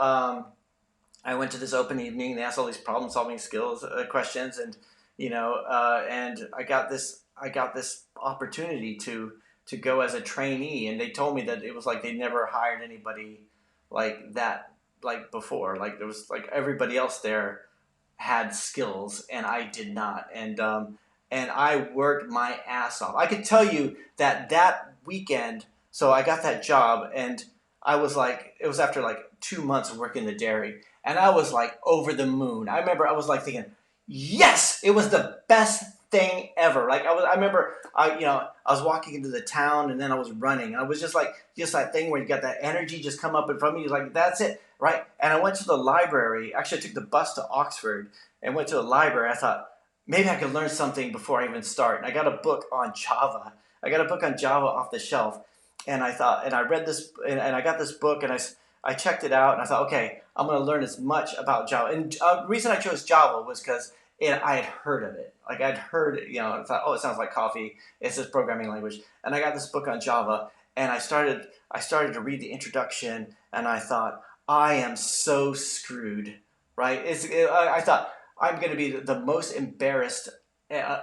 I went to this open evening. They asked all these problem solving skills questions, and I got this opportunity to go as a trainee, and they told me that it was like they never hired anybody like that like before. Like there was like everybody else there had skills and I did not, and I worked my ass off. I could tell you that weekend. So I got that job, and I was like, it was after like 2 months of working the dairy, and I was like over the moon. I remember I was like thinking, yes, it was the best thing ever. Like I remember I was walking into the town, and then I was running. I was just like that thing where you got that energy just come up in front of me. You're like, that's it, right? And I went to the library. Actually, I took the bus to Oxford and went to the library. I thought maybe I could learn something before I even start. And I got a book on Java. I got a book on Java off the shelf, and I thought, and I read this, and I got this book, and I checked it out, and I thought, okay, I'm going to learn as much about Java. And the reason I chose Java was because I had heard of it. Like I'd heard, I thought, oh, it sounds like coffee. It's this programming language. And I got this book on Java, and I started to read the introduction, and I thought, I am so screwed, right? I thought I'm going to be the most embarrassed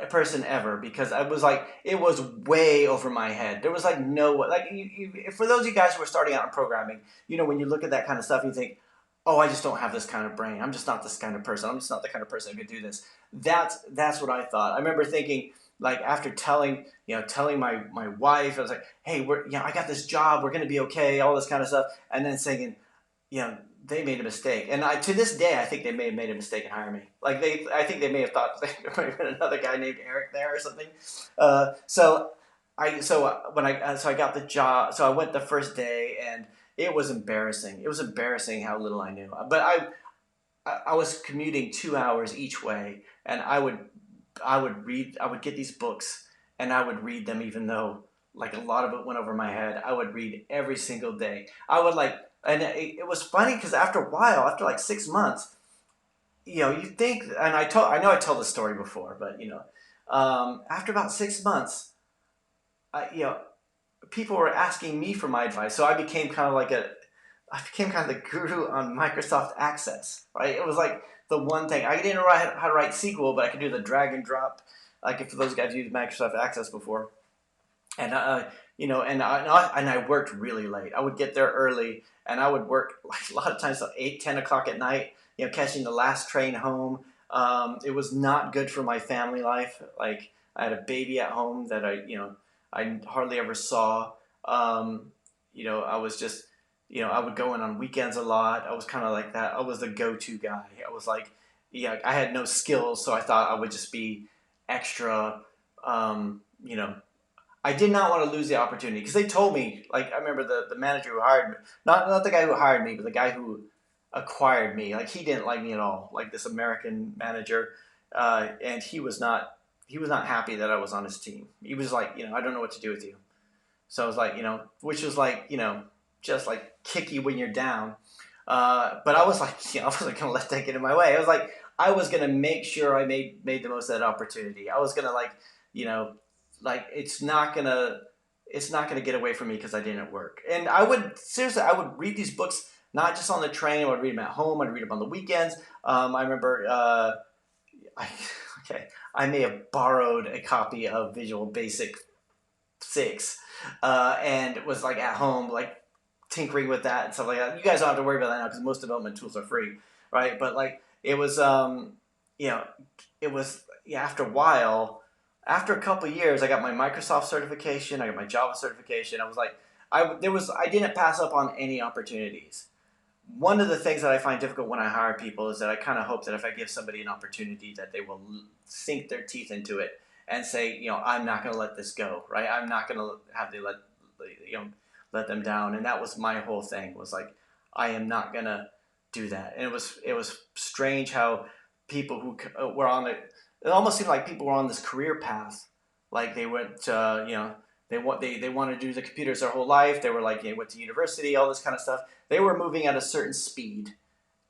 person ever, because I was like, it was way over my head. There was like no, like for those of you guys who are starting out in programming, when you look at that kind of stuff, you think, oh, I just don't have this kind of brain. I'm just not this kind of person. I'm just not the kind of person who could do this. That's what I thought. I remember thinking, like, after telling my wife, I was like, hey, I got this job. We're going to be okay. All this kind of stuff. And then saying, they made a mistake, and to this day, I think they may have made a mistake in hiring me. Like I think they may have thought there might have been another guy named Eric there or something. So I got the job. So I went the first day, and it was embarrassing. It was embarrassing how little I knew. But I was commuting 2 hours each way, and I would get these books, and I would read them, even though like a lot of it went over my head. I would read every single day. I would like, and it was funny because after a while, after like 6 months, you think, and I know I told this story before, but after about 6 months, I, people were asking me for my advice, so I became kind of the guru on Microsoft Access, right? It was like the one thing. I didn't know how to write SQL, but I could do the drag and drop. Like, if those guys used Microsoft Access before, and and I worked really late. I would get there early, and I would work like a lot of times till 8, 10 o'clock at night. Catching the last train home. It was not good for my family life. Like, I had a baby at home that I hardly ever saw. I was just, I would go in on weekends a lot. I was kind of like that. I was the go-to guy. I was like, I had no skills, so I thought I would just be extra. Um, you know, I did not want to lose the opportunity, because they told me, like, I remember the manager who hired me, not the guy who hired me, but the guy who acquired me. Like, he didn't like me at all. Like, this American manager, and he was not happy that I was on his team. He was like, I don't know what to do with you. So I was like, which was like, just like kick you when you're down. But I was like, I wasn't gonna let that get in my way. I was like, I was gonna make sure I made the most of that opportunity. I was gonna, like, you know, like, it's not gonna get away from me because I didn't work. And I would read these books not just on the train. I would read them at home. I'd read them on the weekends. I remember, I, okay, I may have borrowed a copy of Visual Basic 6, and it was like at home, like tinkering with that and stuff like that. You guys don't have to worry about that now because most development tools are free, right? But like, it was, you know, it was, yeah. After a while, after a couple of years, I got my Microsoft certification. I got my Java certification. I was like, I didn't pass up on any opportunities. One of the things that I find difficult when I hire people is that I kind of hope that if I give somebody an opportunity, that they will sink their teeth into it and say, I'm not going to let this go, right? I'm not going to have to let them down. And that was my whole thing, was like, I am not going to do that. And it was strange how people who were on it almost seemed like people were on this career path, like they went, they want to do the computers their whole life. They were like, went to university, all this kind of stuff. They were moving at a certain speed,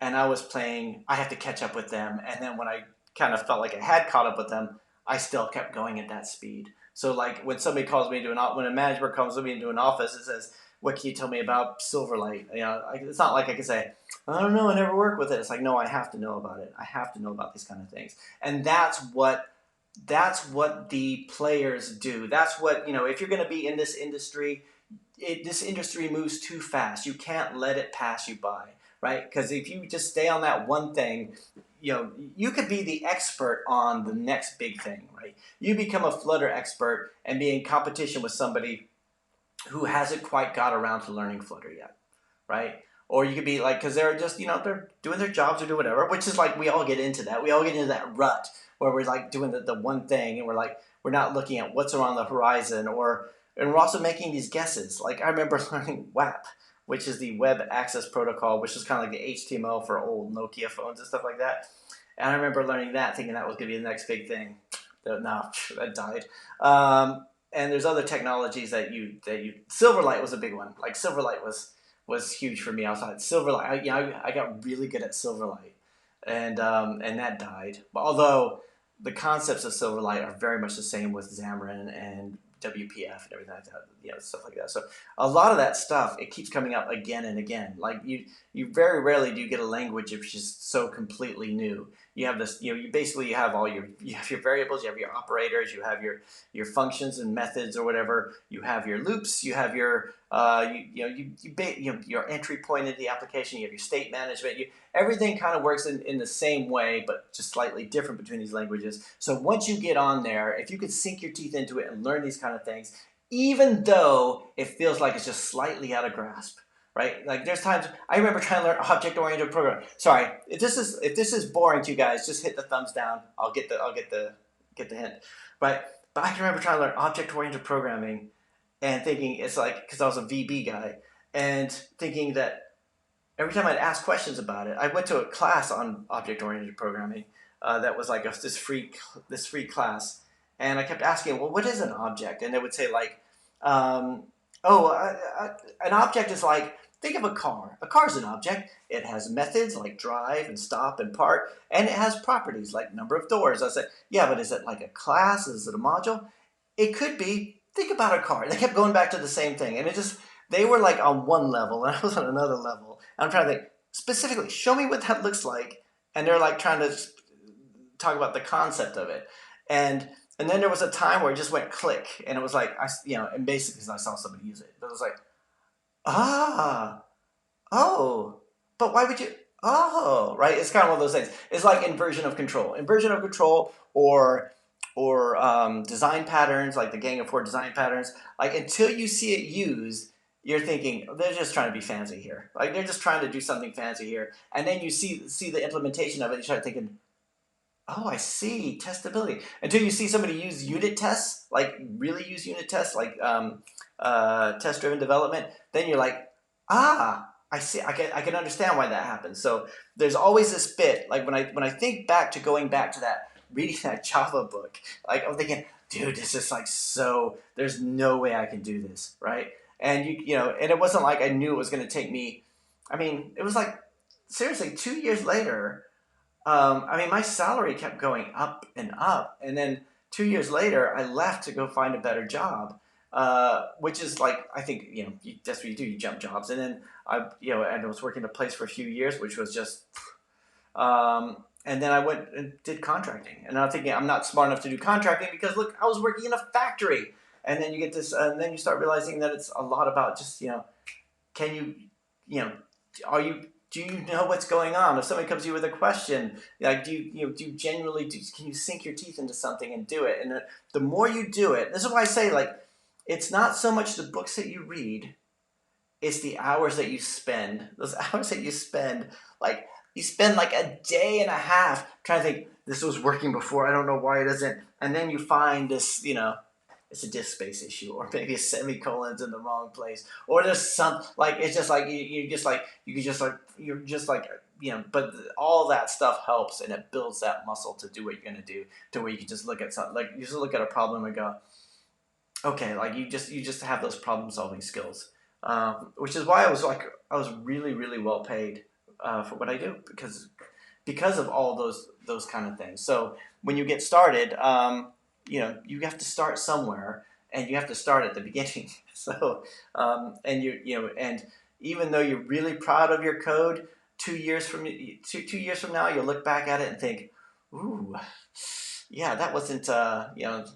and I was playing. I had to catch up with them. And then when I kind of felt like I had caught up with them, I still kept going at that speed. So like, when somebody calls me into when a manager comes with me into an office and says, "What can you tell me about Silverlight?" It's not like I can say, "I don't know, I never worked with it." It's like, no, I have to know about it. I have to know about these kind of things, and that's what the players do. That's what, if you're going to be in this industry, this industry moves too fast. You can't let it pass you by, right? Because if you just stay on that one thing, you could be the expert on the next big thing, right? You become a Flutter expert and be in competition with somebody who hasn't quite got around to learning Flutter yet, right? Or you could be like, because they're just, they're doing their jobs or do whatever, which is like, we all get into that. We all get into that rut where we're like doing the one thing, and we're not looking at what's around the horizon, and we're also making these guesses. Like, I remember learning WAP, which is the Web Access Protocol, which is kind of like the HTML for old Nokia phones and stuff like that. And I remember learning that, thinking that was going to be the next big thing. No, that died. And there's other technologies that Silverlight was a big one. Like, Silverlight was huge for me. I was like, Silverlight. I got really good at Silverlight, and that died. But although the concepts of Silverlight are very much the same with Xamarin and WPF and everything like that, stuff like that. So a lot of that stuff, it keeps coming up again and again. Like you very rarely do you get a language which is so completely new. You have this, you basically have you have your variables, you have your operators, you have your functions and methods or whatever. You have your loops, you have your your entry point into the application. You have your state management. Everything kind of works in the same way, but just slightly different between these languages. So once you get on there, if you could sink your teeth into it and learn these kind of things, even though it feels like it's just slightly out of grasp, right? Like there's times I remember trying to learn object-oriented programming. Sorry, if this is boring to you guys, just hit the thumbs down. I'll get the hint. But I can remember trying to learn object-oriented programming and thinking it's like, because I was a VB guy, and thinking that every time I'd ask questions about it, I went to a class on object-oriented programming that was like this free class, and I kept asking, well, what is an object? And they would say like, an object is like, think of a car. A car is an object. It has methods like drive and stop and park, and it has properties like number of doors. I said, yeah, but is it like a class? Is it a module? It could be. Think about a car. They kept going back to the same thing, and they were like on one level, and I was on another level. And I'm trying to think specifically, show me what that looks like, and they're like trying to talk about the concept of it, and then there was a time where it just went click, and it was like and basically I saw somebody use it, but it was like, ah, oh, but why would you? Oh, right. It's kind of one of those things. It's like inversion of control, or design patterns, like the Gang of Four design patterns. Like until you see it used, you're thinking they're just trying to be fancy here. Like they're just trying to do something fancy here, and then you see the implementation of it. You start thinking, oh, I see, testability. Until you see somebody use unit tests, like really use unit tests, like test-driven development, then you're like, I see. I can understand why that happens. So there's always this bit, like when I think back to going back to that, reading that Java book, like I'm thinking, dude, this is like so. There's no way I can do this, right? And and it wasn't like I knew it was going to take me. I mean, it was like seriously 2 years later. My salary kept going up and up, and then 2 years later, I left to go find a better job, which is like I think that's what you do. You jump jobs, and then I was working a place for a few years, which was just, and then I went and did contracting, and I'm thinking I'm not smart enough to do contracting because look, I was working in a factory, and then you get this, and then you start realizing that it's a lot about just can are you do you know what's going on? If somebody comes to you with a question, like do you genuinely can you sink your teeth into something and do it? And the more you do it, this is why I say like it's not so much the books that you read, it's the hours that you spend. Those hours that you spend, like you spend like a day and a half trying to think this was working before. I don't know why it isn't, and then you find this it's a disk space issue, or maybe a semicolon's in the wrong place, or there's some like it's just like you're just like but all that stuff helps, and it builds that muscle to do what you're gonna do, to where you can just look at something, like you just look at a problem and go, okay, like you just have those problem solving skills, which is why I was really really well paid for what I do, because of all those kind of things. So when you get started, you have to start somewhere, and you have to start at the beginning. So, and even though you're really proud of your code, 2 years from now, you'll look back at it and think, ooh, yeah, that wasn't, and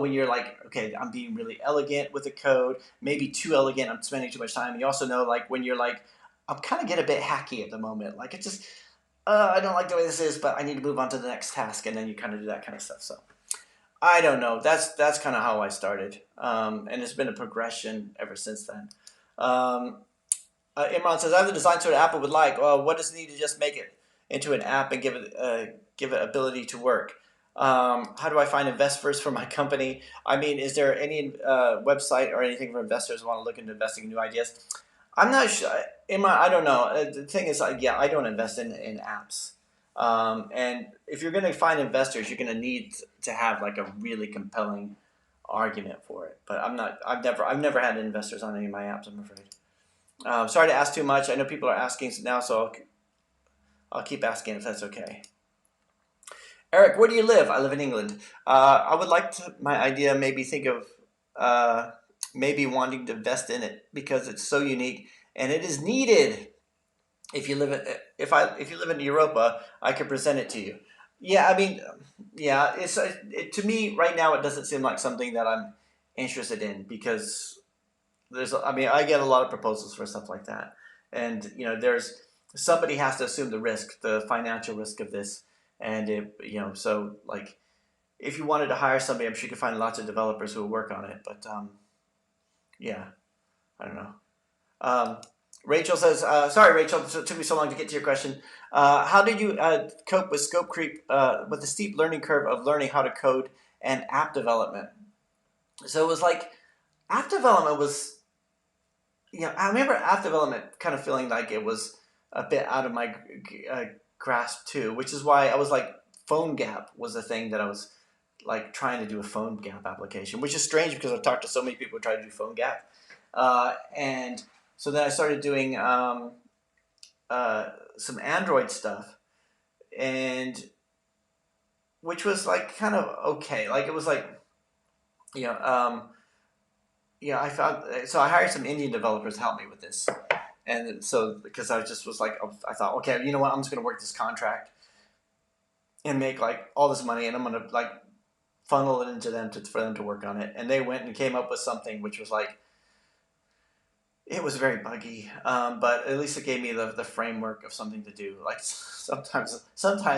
when you're like, okay, I'm being really elegant with the code, maybe too elegant, I'm spending too much time. And you also know, like, when you're like, I'm kind of getting a bit hacky at the moment, like it's just, I don't like the way this is, but I need to move on to the next task, and then you kind of do that kind of stuff. So I don't know. That's kind of how I started, and it's been a progression ever since then. Um, Imran says, I have the design tool that Apple would like. Well, what does it need to just make it into an app and give it ability to work? How do I find investors for my company? I mean, is there any website or anything for investors who want to look into investing in new ideas? I'm not sure. I don't know. The thing is, I don't invest in apps. And if you're going to find investors, you're going to need to have like a really compelling argument for it. But I've never had investors on any of my apps, I'm afraid. Sorry to ask too much. I know people are asking now, so I'll keep asking if that's okay. Eric, where do you live? I live in England. I would like to, my idea, maybe think of uh, maybe wanting to invest in it because it's so unique and it is needed. If you live in, if you live in Europa, I could present it to you. Yeah, I mean, yeah, to me right now it doesn't seem like something that I'm interested in because I mean, I get a lot of proposals for stuff like that, and there's somebody has to assume the risk, the financial risk of this, and so like if you wanted to hire somebody, I'm sure you could find lots of developers who will work on it, but yeah, I don't know. Um, Rachel says, sorry, Rachel, it took me so long to get to your question. How did you cope with scope creep, with the steep learning curve of learning how to code and app development? So it was like app development was, I remember app development kind of feeling like it was a bit out of my uh, grasp too, which is why I was like, phone gap was a thing that I was like trying to do a phone gap application, which is strange because I've talked to so many people who try to do phone gap. And so then I started doing some Android stuff, and which was like kind of okay. Like it was like, you know, um, I found, so I hired some Indian developers to help me with this. And so, because I just was like, I thought, okay, you know what? I'm just going to work this contract and make like all this money, and I'm going to like funnel it into them for them to work on it. And they went and came up with something which was like, it was very buggy, but at least it gave me the framework of something to do. Like sometimes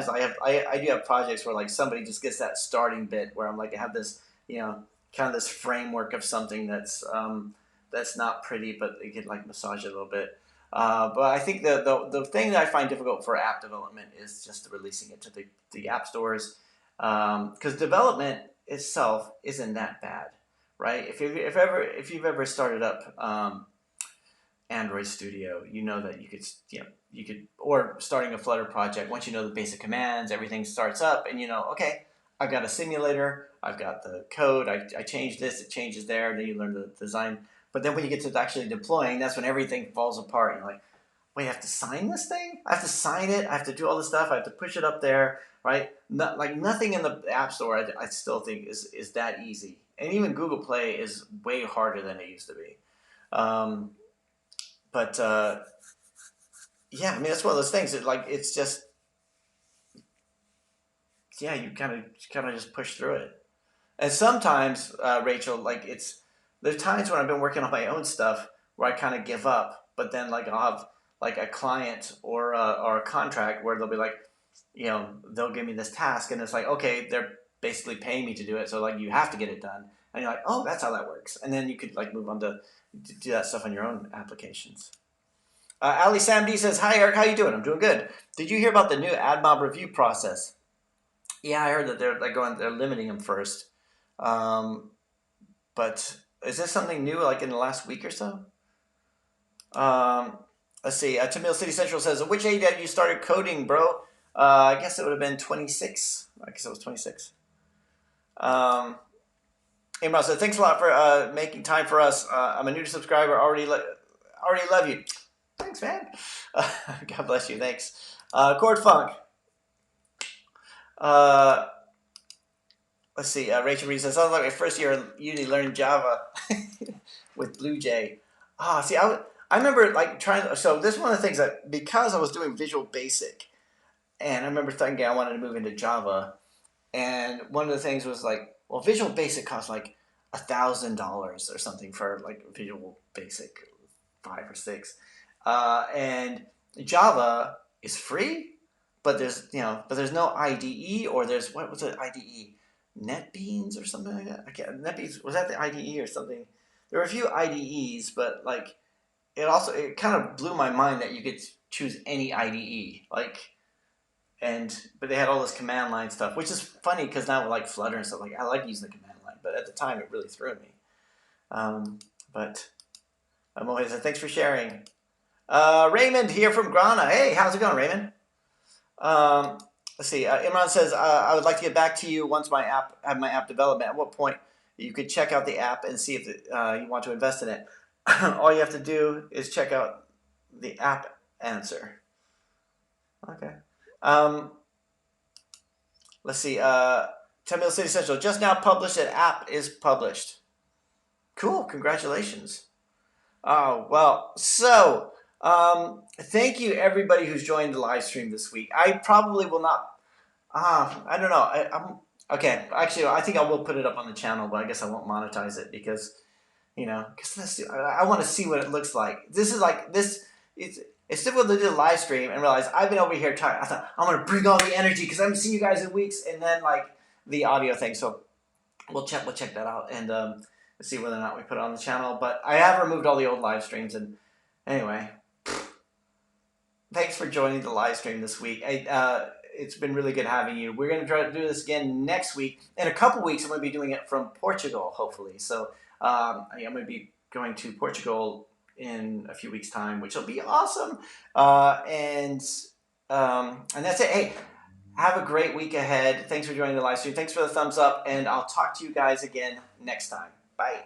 I do have projects where like somebody just gets that starting bit where I'm like I have this kind of this framework of something that's not pretty, but they could like massage it a little bit. But I think the thing that I find difficult for app development is just releasing it to the app stores, because development itself isn't that bad, right? If you've ever started up Android Studio, you know that you could, or starting a Flutter project. Once you know the basic commands, everything starts up, and okay, I've got a simulator, I've got the code, I change this, it changes there, and then you learn the design. But then when you get to actually deploying, that's when everything falls apart. You're like, wait, I have to sign this thing? I have to sign it. I have to do all this stuff. I have to push it up there, right? Not, like nothing in the App Store, I still think is that easy. And even Google Play is way harder than it used to be. Um, but yeah, I mean that's one of those things that like it's just, yeah, you kind of just push through it. And sometimes, Rachel, like there's times when I've been working on my own stuff where I kind of give up, but then like I'll have like a client or a contract where they'll be like, they'll give me this task, and it's like, okay, they're basically paying me to do it, so like you have to get it done, and you're like, oh, that's how that works, and then you could like move on to do that stuff on your own applications. Ali Samdi says, "Hi Eric, how you doing? I'm doing good. Did you hear about the new AdMob review process?" Yeah, I heard that they're limiting them first. Um, but is this something new, like in the last week or so? Um, let's see. Tamil City Central says, "Which age had you started coding, bro?" I guess it would have been 26. I guess it was 26. Um, Imran said, "Thanks a lot for making time for us. I'm a new subscriber. Already love you." Thanks, man. God bless you. Thanks. Chord Funk. Uh, let's see. Rachel Reed says, "Sounds like my first year in uni learning Java with Blue Jay." See, I remember like trying. So this is one of the things that, because I was doing Visual Basic, and I remember thinking I wanted to move into Java, and one of the things was like, well, Visual Basic costs like $1,000 or something for like Visual Basic 5 or 6, and Java is free, but there's no IDE, or there's, what was it, IDE, NetBeans or something like that. I can't, NetBeans, was that the IDE or something? There were a few IDEs, but like it kind of blew my mind that you could choose any IDE, like, but they had all this command line stuff, which is funny because now with like Flutter and stuff, like I like using the command line, but at the time it really threw me. But I'm always thanks for sharing. Raymond here from Grana. Hey, how's it going, Raymond? Um, let's see. Imran says, I would like to get back to you once I have my app development. At what point you could check out the app and see if you want to invest in it. All you have to do is check out the app answer. Okay. Um, let's see. 10 Mill City Central just now published. An app is published. Cool. Congratulations. Oh, well, so thank you everybody who's joined the live stream this week. I probably will not, I don't know. I'm okay. Actually, I think I will put it up on the channel, but I guess I won't monetize it because, because I want to see what it looks like. This is like this. It's difficult to do a live stream and realize I've been over here tired. I thought I'm gonna bring all the energy because I haven't seen you guys in weeks, and then like the audio thing. So we'll check that out and see whether or not we put it on the channel. But I have removed all the old live streams, and anyway, thanks for joining the live stream this week. It's been really good having you. We're gonna try to do this again next week. In a couple weeks, I'm gonna be doing it from Portugal, hopefully. So I'm gonna be going to Portugal in a few weeks' time, which will be awesome. And that's it. Hey, have a great week ahead. Thanks for joining the live stream. Thanks for the thumbs up, and I'll talk to you guys again next time. Bye.